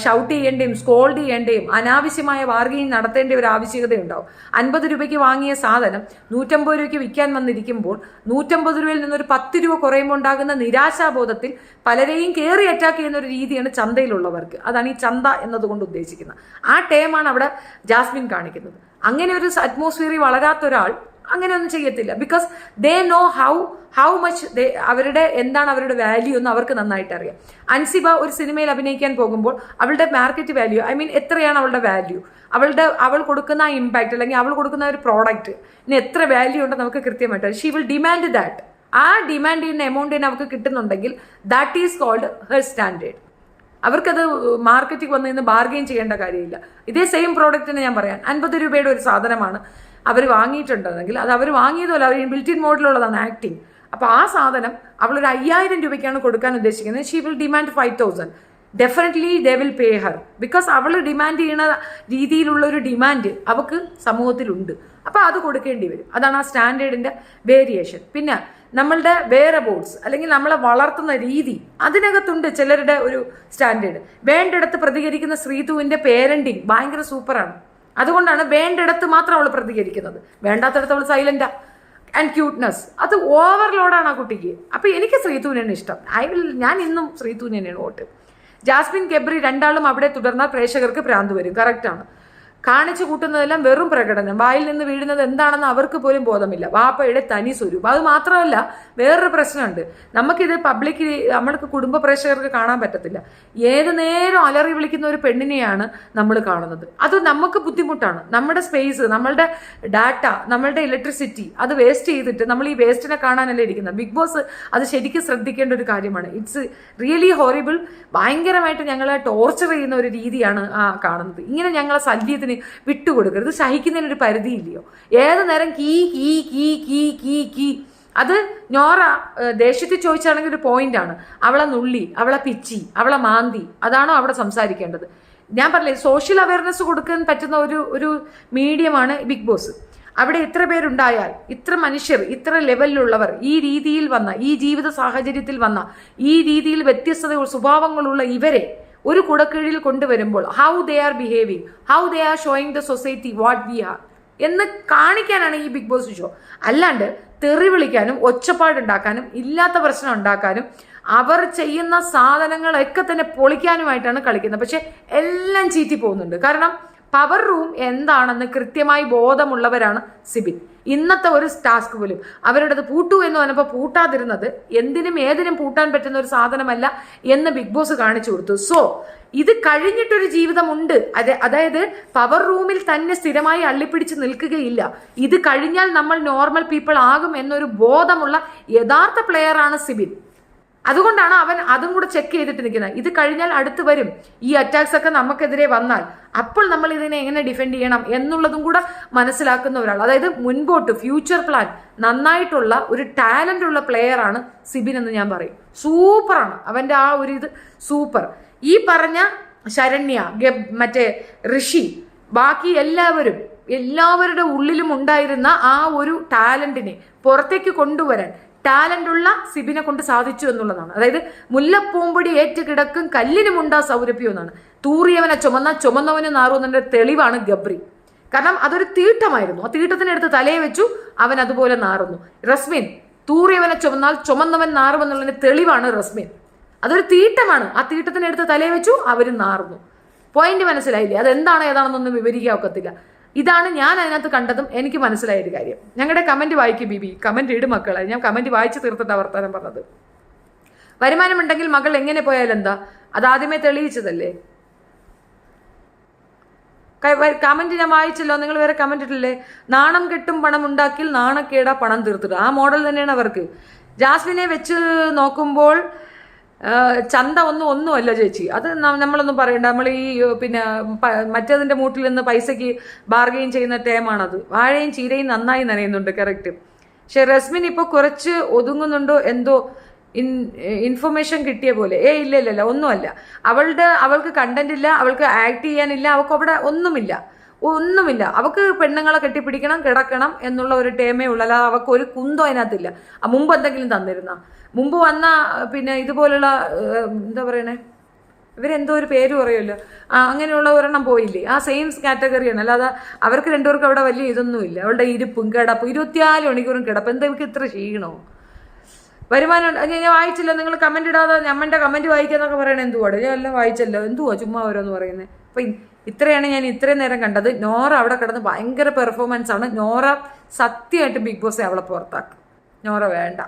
A: ഷൗട്ട് ചെയ്യേണ്ടയും സ്കോൾഡ് ചെയ്യേണ്ടയും അനാവശ്യമായ ബാർഗെയിൻ നടത്തേണ്ട ഒരു ആവശ്യകതയുണ്ടാവും. 50 രൂപയ്ക്ക് വാങ്ങിയ സാധനം 150 രൂപയ്ക്ക് വിൽക്കാൻ വന്നിരിക്കുമ്പോൾ 150 രൂപയിൽ നിന്നൊരു 10 രൂപ കുറയുമ്പോൾ ഉണ്ടാകുന്ന നിരാശാബോധത്തിൽ പലരെയും കയറി അറ്റാക്ക് ചെയ്യുന്ന ഒരു രീതിയാണ് ചന്തയിലുള്ളവർക്ക്. അതാണ് ഈ ചന്ത എന്നതുകൊണ്ട് ഉദ്ദേശിക്കുന്നത്. ആ ടേമാണ് അവിടെ ജാസ്മിൻ കാണിക്കുന്നത്. അങ്ങനെ ഒരു അറ്റ്മോസ്ഫിയറിൽ വളരാത്ത ഒരാൾ അങ്ങനെയൊന്നും ചെയ്യത്തില്ല. Because they know how much അവരുടെ എന്താണ് അവരുടെ വാല്യൂ എന്ന് അവർക്ക് നന്നായിട്ട് അറിയാം. അൻസിബ ഒരു സിനിമയിൽ അഭിനയിക്കാൻ പോകുമ്പോൾ അവളുടെ മാർക്കറ്റ് വാല്യൂ, എത്രയാണ് അവളുടെ വാല്യൂ, അവൾ കൊടുക്കുന്ന ആ ഇമ്പാക്റ്റ് അല്ലെങ്കിൽ അവൾ കൊടുക്കുന്ന ഒരു പ്രോഡക്റ്റ് ഇനി എത്ര വാല്യൂ ഉണ്ടെന്ന് നമുക്ക് കൃത്യമായിട്ട് ഷീ വിൽ ഡിമാൻഡ് ദാറ്റ്. ആ ഡിമാൻഡ് ചെയ്യുന്ന എമൗണ്ടിന് അവർക്ക് കിട്ടുന്നുണ്ടെങ്കിൽ that is called her standard. അവർക്കത് മാർക്കറ്റിൽ വന്ന് നിന്ന് ബാർഗെയിൻ ചെയ്യേണ്ട കാര്യമില്ല. ഇതേ സെയിം പ്രോഡക്റ്റിന് ഞാൻ പറയാം 50 രൂപയുടെ ഒരു സാധനമാണ് അവർ വാങ്ങിയിട്ടുണ്ടെങ്കിൽ അത് അവർ വാങ്ങിയതുമല്ല, അവർ ബിൽറ്റ് ഇൻ മോഡിലുള്ളതാണ് ആക്ടിങ്. അപ്പോൾ ആ സാധനം അവളൊരു 5000 രൂപയ്ക്കാണ് കൊടുക്കാൻ ഉദ്ദേശിക്കുന്നത്. She will demand 5000. Definitely they will pay Har. Because അവൾ ഡിമാൻഡ് ചെയ്യുന്ന രീതിയിലുള്ള ഒരു ഡിമാൻഡ് അവൾക്ക് സമൂഹത്തിലുണ്ട്. അപ്പോൾ അത് കൊടുക്കേണ്ടി വരും. അതാണ് ആ സ്റ്റാൻഡേർഡിൻ്റെ വേരിയേഷൻ. പിന്നെ നമ്മളുടെ വേറെ ബോർഡ്സ് അല്ലെങ്കിൽ നമ്മളെ വളർത്തുന്ന രീതി അതിനകത്തുണ്ട് ചിലരുടെ ഒരു സ്റ്റാൻഡേർഡ്. വേണ്ടിടത്ത് പ്രതികരിക്കുന്ന ശ്രീതുവിൻ്റെ പേരൻറ്റിങ് ഭയങ്കര സൂപ്പറാണ്. അതുകൊണ്ടാണ് വേണ്ടിടത്ത് മാത്രം അവൾ പ്രതികരിക്കുന്നത്, വേണ്ടാത്തടത്ത് അവൾ സൈലന്റാ. ആൻഡ് ക്യൂട്ട്നെസ് അത് ഓവർലോഡാണ് ആ കുട്ടിക്ക്. അപ്പോൾ എനിക്ക് ശ്രീതുവിനാണ് ഇഷ്ടം. ഞാൻ ഇന്നും ശ്രീതുവിനാണ് വോട്ട്. ജാസ്മിൻ ഗബ്രി രണ്ടാളും അവിടെ തുടർന്നാൽ പ്രേക്ഷകർക്ക് ഭ്രാന്ത് വരും. കറക്റ്റാണ്. കാണിച്ചു കൂട്ടുന്നതെല്ലാം വെറും പ്രകടനം. വായിൽ നിന്ന് വീഴുന്നത് എന്താണെന്ന് അവർക്ക് പോലും ബോധമില്ല. വാപ്പയുടെ തനി സ്വരൂപം. അത് മാത്രമല്ല, വേറൊരു പ്രശ്നമുണ്ട്. നമുക്കിത് പബ്ലിക് നമ്മൾക്ക് കുടുംബ പ്രേക്ഷകർക്ക് കാണാൻ പറ്റത്തില്ല. ഏത് നേരം അലറി വിളിക്കുന്ന ഒരു പെണ്ണിനെയാണ് നമ്മൾ കാണുന്നത്. അത് നമുക്ക് ബുദ്ധിമുട്ടാണ്. നമ്മുടെ സ്പേസ്, നമ്മളുടെ ഡാറ്റ, നമ്മളുടെ ഇലക്ട്രിസിറ്റി അത് വേസ്റ്റ് ചെയ്തിട്ട് നമ്മൾ ഈ വേസ്റ്റിനെ കാണാനല്ലേ ഇരിക്കുന്നത്. ബിഗ് ബോസ് അത് ശരിക്കും ശ്രദ്ധിക്കേണ്ട ഒരു കാര്യമാണ്. It's really horrible. ഭയങ്കരമായിട്ട് ഞങ്ങളെ ടോർച്ചർ ചെയ്യുന്ന ഒരു രീതിയാണ് കാണുന്നത്. ഇങ്ങനെ ഞങ്ങളെ സല്യത്തിന് വിട്ടുകൊടുക്കരുത്. സഹിക്കുന്നതിനൊരു പരിധിയില്ലയോ? ഏത് നേരം കീ കീ കീ കീ കീ കീ. അത് നോറ ദേഷ്യത്തിൽ ചോദിച്ചാണെങ്കിൽ ഒരു പോയിന്റാണ്. അവളെ നുള്ളി, അവളെ പിച്ചി, അവളെ മാന്തി, അതാണോ അവിടെ സംസാരിക്കേണ്ടത്? ഞാൻ പറഞ്ഞില്ലേ, സോഷ്യൽ അവയർനെസ് കൊടുക്കാൻ പറ്റുന്ന ഒരു മീഡിയമാണ് ബിഗ് ബോസ്. അവിടെ ഇത്ര പേരുണ്ടായാൽ, ഇത്ര മനുഷ്യർ, ഇത്ര ലെവലിലുള്ളവർ ഈ രീതിയിൽ വന്ന, ഈ ജീവിത സാഹചര്യത്തിൽ വന്ന, ഈ രീതിയിൽ വ്യത്യസ്തത സ്വഭാവങ്ങളുള്ള ഇവരെ ഒരു കുടക്കീഴിൽ കൊണ്ടുവരുമ്പോൾ how they are behaving, how they are showing the society what we are എന്ന് കാണിക്കാനാണ് ഈ ബിഗ് ബോസ് ഷോ. അല്ലാണ്ട് തെറി വിളിക്കാനും ഒച്ചപ്പാടുണ്ടാക്കാനും ഇല്ലാത്ത പ്രശ്നം ഉണ്ടാക്കാനും അവർ ചെയ്യുന്ന സാധനങ്ങളൊക്കെ തന്നെ പൊളിക്കാനുമായിട്ടാണ് കളിക്കുന്നത്. പക്ഷെ എല്ലാം ചീറ്റി പോകുന്നുണ്ട്. കാരണം പവർ റൂം എന്താണെന്ന് കൃത്യമായി ബോധമുള്ളവരാണ് സിബിൻ. ഇന്നത്തെ ഒരു ടാസ്ക് പോലും അവരുടേത് പൂട്ടു എന്ന് പറഞ്ഞപ്പോൾ പൂട്ടാതിരുന്നത് എന്തിനും ഏതിനും പൂട്ടാൻ പറ്റുന്ന ഒരു സാധനമല്ല എന്ന് ബിഗ് ബോസ് കാണിച്ചു കൊടുത്തു. സോ ഇത് കഴിഞ്ഞിട്ടൊരു ജീവിതമുണ്ട്. അതായത് പവർ റൂമിൽ തന്നെ സ്ഥിരമായി അള്ളിപ്പിടിച്ച് നിൽക്കുകയില്ല. ഇത് കഴിഞ്ഞാൽ നമ്മൾ നോർമൽ പീപ്പിൾ ആകും എന്നൊരു ബോധമുള്ള യഥാർത്ഥ പ്ലെയറാണ് സിബിൻ. അതുകൊണ്ടാണ് അവൻ അതും കൂടെ ചെക്ക് ചെയ്തിട്ട് നിൽക്കുന്നത്. ഇത് കഴിഞ്ഞാൽ അടുത്ത് വരും. ഈ അറ്റാക്സ് ഒക്കെ നമുക്കെതിരെ വന്നാൽ അപ്പോൾ നമ്മൾ ഇതിനെ എങ്ങനെ ഡിഫെൻഡ് ചെയ്യണം എന്നുള്ളതും കൂടെ മനസ്സിലാക്കുന്ന ഒരാൾ. അതായത് മുൻപോട്ട് ഫ്യൂച്ചർ പ്ലാൻ നന്നായിട്ടുള്ള ഒരു ടാലൻ്റ് ഉള്ള പ്ലെയർ ആണ് സിബിൻ എന്ന് ഞാൻ പറയും. സൂപ്പറാണ് അവൻ്റെ ആ ഒരു ഇത് സൂപ്പർ. ഈ പറഞ്ഞ ശരണ്യ, മറ്റേ ഋഷി, ബാക്കി എല്ലാവരുടെ ഉള്ളിലും ഉണ്ടായിരുന്ന ആ ഒരു ടാലന്റിനെ പുറത്തേക്ക് കൊണ്ടുവരാൻ ടാലൻ്റുള്ള സിബിനെ കൊണ്ട് സാധിച്ചു എന്നുള്ളതാണ്. അതായത് മുല്ലപ്പൂമ്പൊടി ഏറ്റ് കിടക്കും കല്ലിനുമുണ്ടാ സൗരഭ്യം എന്നാണ്. തൂറിയവനെ ചുമന്നവന് നാറുന്നതിൻ്റെ തെളിവാണ് ഗബ്രി. കാരണം അതൊരു തീട്ടമായിരുന്നു. ആ തീട്ടത്തിനെടുത്ത് തലയെ വെച്ചു, അവൻ അതുപോലെ നാറുന്നു. റസ്മിൻ, തൂറിയവനെ ചുമന്നവൻ നാറുമെന്നുള്ളതിന്റെ തെളിവാണ് റസ്മിൻ. അതൊരു തീട്ടമാണ്. ആ തീട്ടത്തിനെടുത്ത് തലയെ വെച്ചു, അവർ നാറുന്നു. പോയിന്റ് മനസ്സിലായില്ലേ? അതെന്താണ് ഏതാണെന്നൊന്നും വിവരിക്കാൻ ഒക്കത്തില്ല. ഇതാണ് ഞാൻ അതിനകത്ത് കണ്ടതും എനിക്ക് മനസ്സിലായൊരു കാര്യം. ഞങ്ങളുടെ കമന്റ് വായിക്കും ബിബി, കമന്റ് ഇടും മക്കളെ. ഞാൻ കമന്റ് വായിച്ച് തീർത്തിട്ടാ വർത്താനം പറഞ്ഞത്. വരുമാനമുണ്ടെങ്കിൽ മകൾ എങ്ങനെ പോയാൽ എന്താ? അതാദ്യമേ തെളിയിച്ചതല്ലേ. കമന്റ് ഞാൻ വായിച്ചല്ലോ. നിങ്ങൾ വേറെ കമന്റ് ഇട്ടില്ലേ? നാണം കെട്ടും പണം ഉണ്ടാക്കിൽ നാണക്കേടാ പണം തീർത്തിട്ട്. ആ മോഡൽ തന്നെയാണ് അവർക്ക്. ജാസ്മിനെ വെച്ച് നോക്കുമ്പോൾ ചന്ത ഒന്നുമല്ല ചേച്ചി. അത് നമ്മളൊന്നും പറയണ്ട. നമ്മൾ ഈ പിന്നെ മറ്റേതിൻ്റെ മൂട്ടിൽ നിന്ന് പൈസയ്ക്ക് ബാർഗെയിൻ ചെയ്യുന്ന ടൈമാണത്. വാഴയും ചീരയും നന്നായി നനയുന്നുണ്ട്. കറക്റ്റ്. പക്ഷെ റസ്മിൻ ഇപ്പോൾ കുറച്ച് ഒതുങ്ങുന്നുണ്ടോ എന്തോ ഇൻഫർമേഷൻ കിട്ടിയ പോലെ. ഇല്ല ഒന്നുമല്ല. അവൾക്ക് കണ്ടന്റ് ഇല്ല, അവൾക്ക് ആക്ട് ചെയ്യാനില്ല, അവൾക്ക് അവിടെ ഒന്നുമില്ല. അവൾക്ക് പെണ്ണുങ്ങളെ കെട്ടിപ്പിടിക്കണം, കിടക്കണം എന്നുള്ള ഒരു ടേമേ ഉള്ളൂ. അല്ലാതെ അവൾക്ക് ഒരു കുന്തോ അതിനകത്തില്ല. മുമ്പ് എന്തെങ്കിലും തന്നിരുന്ന മുമ്പ് വന്ന പിന്നെ ഇതുപോലുള്ള എന്താ പറയണേ, ഇവരെന്തോ ഒരു പേര് പറയുമല്ലോ, അങ്ങനെയുള്ള ഒരെണ്ണം പോയില്ലേ, ആ സെയിം കാറ്റഗറിയാണ്. അല്ലാതെ അവർക്ക് രണ്ടുപേർക്കും അവിടെ വലിയ ഇതൊന്നുമില്ല. അവളുടെ ഇരിപ്പും കിടപ്പും 24 മണിക്കൂറും കിടപ്പ്. എന്താ ഇവർക്ക് ഇത്ര ക്ഷീണോ? വരുമാനം ഞാൻ വായിച്ചില്ല. നിങ്ങൾ കമന്റ് ഇടാതെ ഞമ്മൻ്റെ കമന്റ് വായിക്കാന്നൊക്കെ പറയണേ എന്തുവാണ്? ഞാൻ എല്ലാം വായിച്ചല്ലോ. എന്തുവാ ചുമ്മാ ഓരോന്ന് പറയുന്നത്? അപ്പം ഇത്രയാണ് ഞാൻ ഇത്രയും നേരം കണ്ടത്. നോറ അവിടെ കിടന്ന് ഭയങ്കര പെർഫോമൻസ് ആണ്. നോറ സത്യമായിട്ട് ബിഗ് ബോസ് അവളെ പുറത്താക്കും. നോറ വേണ്ട.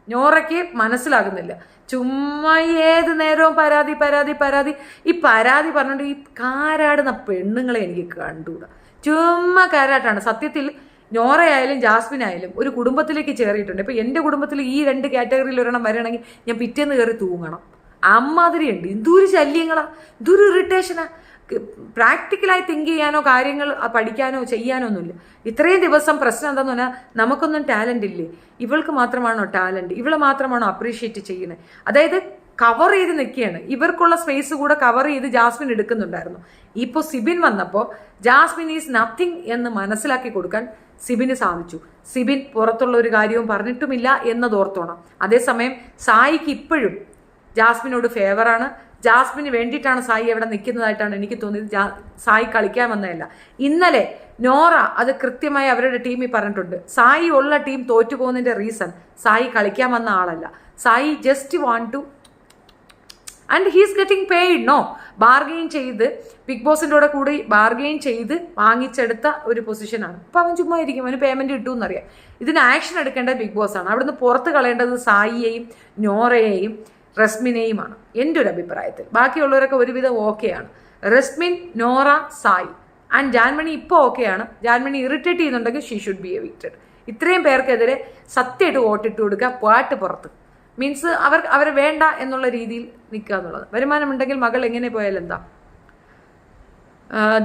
A: നോറയ്ക്ക് മനസ്സിലാകുന്നില്ല. ചുമ്മാ ഏത് നേരവും പരാതി. ഈ പരാതി പറഞ്ഞിട്ട് ഈ കാരാടുന്ന പെണ്ണുങ്ങളെ എനിക്ക് കണ്ടുകൂടാ. ചുമ്മാ കാരാട്ടാണ്. സത്യത്തിൽ നോറയായാലും ജാസ്മിനായാലും ഒരു കുടുംബത്തിലേക്ക് ചേറിയിട്ടുണ്ട്. ഇപ്പം എൻ്റെ കുടുംബത്തിൽ ഈ 2 കാറ്റഗറിയിൽ ഒരെണ്ണം വരണമെങ്കിൽ ഞാൻ പിറ്റേന്ന് കയറി തൂങ്ങണം. അമ്മാതിരിയുണ്ട്. എന്തൊരു ശല്യങ്ങളാ, എന്തൊരു ഇറിറ്റേഷനാ. പ്രാക്ടിക്കലായി തിങ്ക് ചെയ്യാനോ കാര്യങ്ങൾ പഠിക്കാനോ ചെയ്യാനോ ഒന്നുമില്ല. ഇത്രയും ദിവസം പ്രശ്നം എന്താന്ന് പറഞ്ഞാൽ നമുക്കൊന്നും ടാലൻ്റ് ഇല്ലേ? ഇവൾക്ക് മാത്രമാണോ ടാലൻറ്റ്? ഇവളെ മാത്രമാണോ അപ്രീഷിയേറ്റ് ചെയ്യുന്നത്? അതായത് കവർ ചെയ്ത് നിൽക്കുകയാണ്. ഇവർക്കുള്ള സ്പേസ് കൂടെ കവർ ചെയ്ത് ജാസ്മിൻ എടുക്കുന്നുണ്ടായിരുന്നു. ഇപ്പോൾ സിബിൻ വന്നപ്പോൾ ജാസ്മിൻ ഈസ് നത്തിങ് എന്ന് മനസ്സിലാക്കി കൊടുക്കാൻ സിബിന് സാധിച്ചു. സിബിൻ പുറത്തുള്ള ഒരു കാര്യവും പറഞ്ഞിട്ടുമില്ല എന്നതോർത്തോണം. അതേസമയം സായിക്ക് ഇപ്പോഴും ജാസ്മിനോട് ഫേവറാണ്. ജാസ്മിന് വേണ്ടിയിട്ടാണ് സായി അവിടെ നിൽക്കുന്നതായിട്ടാണ് എനിക്ക് തോന്നിയത്. സായി കളിക്കാൻ വന്നതല്ല. ഇന്നലെ നോറ അത് കൃത്യമായി അവരുടെ ടീമിൽ പറഞ്ഞിട്ടുണ്ട്. സായി ഉള്ള ടീം തോറ്റു പോകുന്നതിന്റെ റീസൺ സായി കളിക്കാൻ വന്ന ആളല്ല. Sai just want to and he's getting paid. No, bargain ചെയ്ത് ബിഗ് ബോസിൻ്റെ കൂടി ബാർഗെയിൻ ചെയ്ത് വാങ്ങിച്ചെടുത്ത ഒരു പൊസിഷനാണ്. അപ്പം അവൻ ചുമ്മാ ഇരിക്കും, അവന് പേയ്മെന്റ് കിട്ടും എന്നറിയാം. ഇതിന് ആക്ഷൻ എടുക്കേണ്ടത് ബിഗ് ബോസ് ആണ്. അവിടുന്ന് പുറത്ത് കളയേണ്ടത് സായിയെയും നോറയെയും റസ്മിനെയുമാണ് എൻ്റെ ഒരു അഭിപ്രായത്തിൽ. ബാക്കിയുള്ളവരൊക്കെ ഒരുവിധം ഓക്കെയാണ്. റസ്മിൻ, നോറ, സായി ആൻഡ് ജാൻമണി ഇപ്പോൾ ഓക്കെയാണ്. ജാൻമണി ഇറിറ്റേറ്റ് ചെയ്യുന്നുണ്ടെങ്കിൽ ഷീ ഷുഡ് ബി എവിക്റ്റഡ്. ഇത്രയും പേർക്കെതിരെ സത്യമായിട്ട് വോട്ടിട്ട് കൊടുക്കുക. പാട്ട് പുറത്ത് മീൻസ് അവരെ വേണ്ട എന്നുള്ള രീതിയിൽ നിൽക്കുക എന്നുള്ളത്. വരുമാനമുണ്ടെങ്കിൽ മകൾ എങ്ങനെ പോയാൽ എന്താ.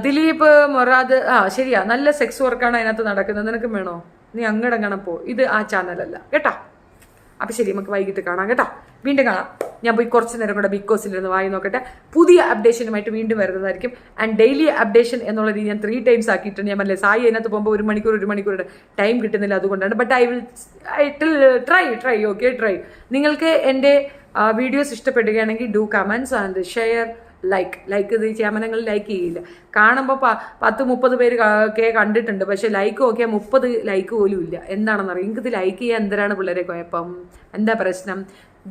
A: ദിലീപ് മൊറാദ് ശരിയാ, നല്ല സെക്സ് വർക്കാണ് അതിനകത്ത് നടക്കുന്നത്. നിനക്കും വേണോ? നീ അങ്ങടങ്ങനെ പോ. ഇത് ആ ചാനലല്ല കേട്ടാ. അപ്പം ശരി, നമുക്ക് വൈകിട്ട് കാണാം കേട്ടോ. വീണ്ടും കാണാം. ഞാൻ പോയി കുറച്ച് നേരം കൂടെ ബിഗ് ബോസിലിരുന്ന് വായി നോക്കട്ടെ. പുതിയ അപ്ഡേഷനുമായിട്ട് വീണ്ടും വരുന്നതായിരിക്കും. ആൻഡ് ഡെയിലി അപ്ഡേഷൻ എന്നുള്ള രീതി ഞാൻ 3 times ആക്കിയിട്ടുണ്ട്. ഞാൻ പറഞ്ഞില്ലേ, സായി അതിനകത്ത് പോകുമ്പോൾ 1 മണിക്കൂർ ടൈം കിട്ടുന്നില്ല, അതുകൊണ്ടാണ്. But I will try okay try. നിങ്ങൾക്ക് എൻ്റെ വീഡിയോസ് ഇഷ്ടപ്പെടുകയാണെങ്കിൽ do comments and share, like ഇത് ചെയ്യാൻ ലൈക്ക് ചെയ്യില്ല. കാണുമ്പോൾ 10-30 പേര് കണ്ടിട്ടുണ്ട്, പക്ഷെ ലൈക്ക് നോക്കിയാൽ 30 ലൈക്ക് പോലും ഇല്ല. എന്താണെന്നറിയാം. എനിക്കിത് ലൈക്ക് ചെയ്യാൻ എന്തിനാണ് പിള്ളേരെ കുഴപ്പം? എന്താ പ്രശ്നം?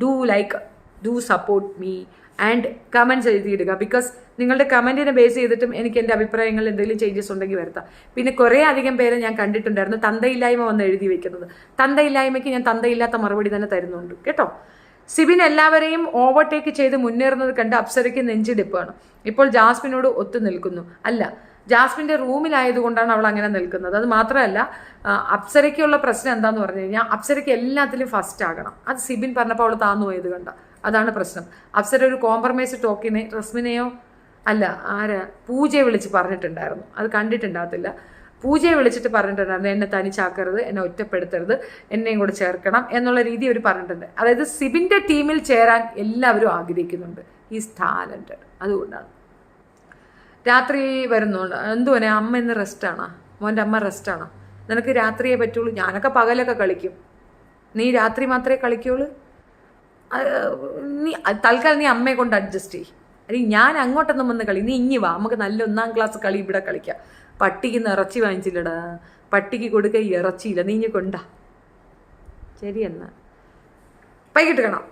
A: Do like, do support me and comments എഴുതിയിടുക. ബിക്കോസ് നിങ്ങളുടെ കമൻറ്റിനെ ബേസ് ചെയ്തിട്ടും എനിക്ക് എൻ്റെ അഭിപ്രായങ്ങളിൽ എന്തെങ്കിലും ചേഞ്ചസ് ഉണ്ടെങ്കിൽ വരുത്താം. പിന്നെ കുറേ അധികം പേരെ ഞാൻ കണ്ടിട്ടുണ്ടായിരുന്നു തന്തയില്ലായ്മ വന്ന് എഴുതി വെക്കുന്നത്. തന്തയില്ലായ്മയ്ക്ക് ഞാൻ തന്തയില്ലാത്ത മറുപടി തന്നെ തരുന്നുണ്ട് കേട്ടോ. സിബിൻ എല്ലാവരെയും ഓവർടേക്ക് ചെയ്ത് മുന്നേറുന്നത് കണ്ട് അപ്സരയ്ക്ക് നെഞ്ചിടിപ്പാണ്. ഇപ്പോൾ ജാസ്മിനോട് ഒത്തു നിൽക്കുന്നു. അല്ല, ജാസ്മിൻ്റെ റൂമിലായതുകൊണ്ടാണ് അവൾ അങ്ങനെ നിൽക്കുന്നത്. അത് മാത്രമല്ല, അപ്സരയ്ക്കുള്ള പ്രശ്നം എന്താന്ന് പറഞ്ഞു കഴിഞ്ഞാൽ അപ്സരയ്ക്ക് എല്ലാത്തിലും ഫസ്റ്റ് ആകണം. അത് സിബിൻ പറഞ്ഞപ്പോൾ അവൾ താന്നു പോയത് കണ്ട. അതാണ് പ്രശ്നം. അപ്സര ഒരു കോംപ്രമൈസ് ടോക്കിനെ റസ്മിനെയോ അല്ല പൂജയെ വിളിച്ച് പറഞ്ഞിട്ടുണ്ടായിരുന്നു. അത് കണ്ടിട്ടുണ്ടാകത്തില്ല. പൂജയെ വിളിച്ചിട്ട് പറഞ്ഞിട്ടുണ്ടായിരുന്നു, എന്നെ തനിച്ചാക്കരുത്, എന്നെ ഒറ്റപ്പെടുത്തരുത്, എന്നെയും കൂടെ ചേർക്കണം എന്നുള്ള രീതി അവർ പറഞ്ഞിട്ടുണ്ട്. അതായത് സിബിൻ്റെ ടീമിൽ ചേരാൻ എല്ലാവരും ആഗ്രഹിക്കുന്നുണ്ട്. Is talented. അതുകൊണ്ടാണ് രാത്രി വരുന്നുണ്ട്. എന്തുവനെ അമ്മ ഇന്ന് റെസ്റ്റാണോ? മോൻ്റെ അമ്മ റെസ്റ്റാണോ? നിനക്ക് രാത്രിയേ പറ്റുള്ളൂ. ഞാനൊക്കെ പകലൊക്കെ കളിക്കും, നീ രാത്രി മാത്രമേ കളിക്കുള്ളൂ. നീ തൽക്കാലം നീ അമ്മയെ കൊണ്ട് അഡ്ജസ്റ്റ് ചെയ്യും. അല്ലെങ്കിൽ ഞാൻ അങ്ങോട്ടൊന്നും വന്ന് കളി, നീ ഇങ്ങി വാ, നമുക്ക് നല്ല 1ാം ക്ലാസ് കളി ഇവിടെ കളിക്കാം. പട്ടിക്ക് ഇന്ന് ഇറച്ചി വാങ്ങിച്ചില്ലടാ, പട്ടിക്ക് കൊടുക്കുക ഇറച്ചിയില്ല, നീ ഇഞ്ഞ് കൊണ്ടാ. ശരി, എന്നാൽ വൈകിട്ട് കാണാം.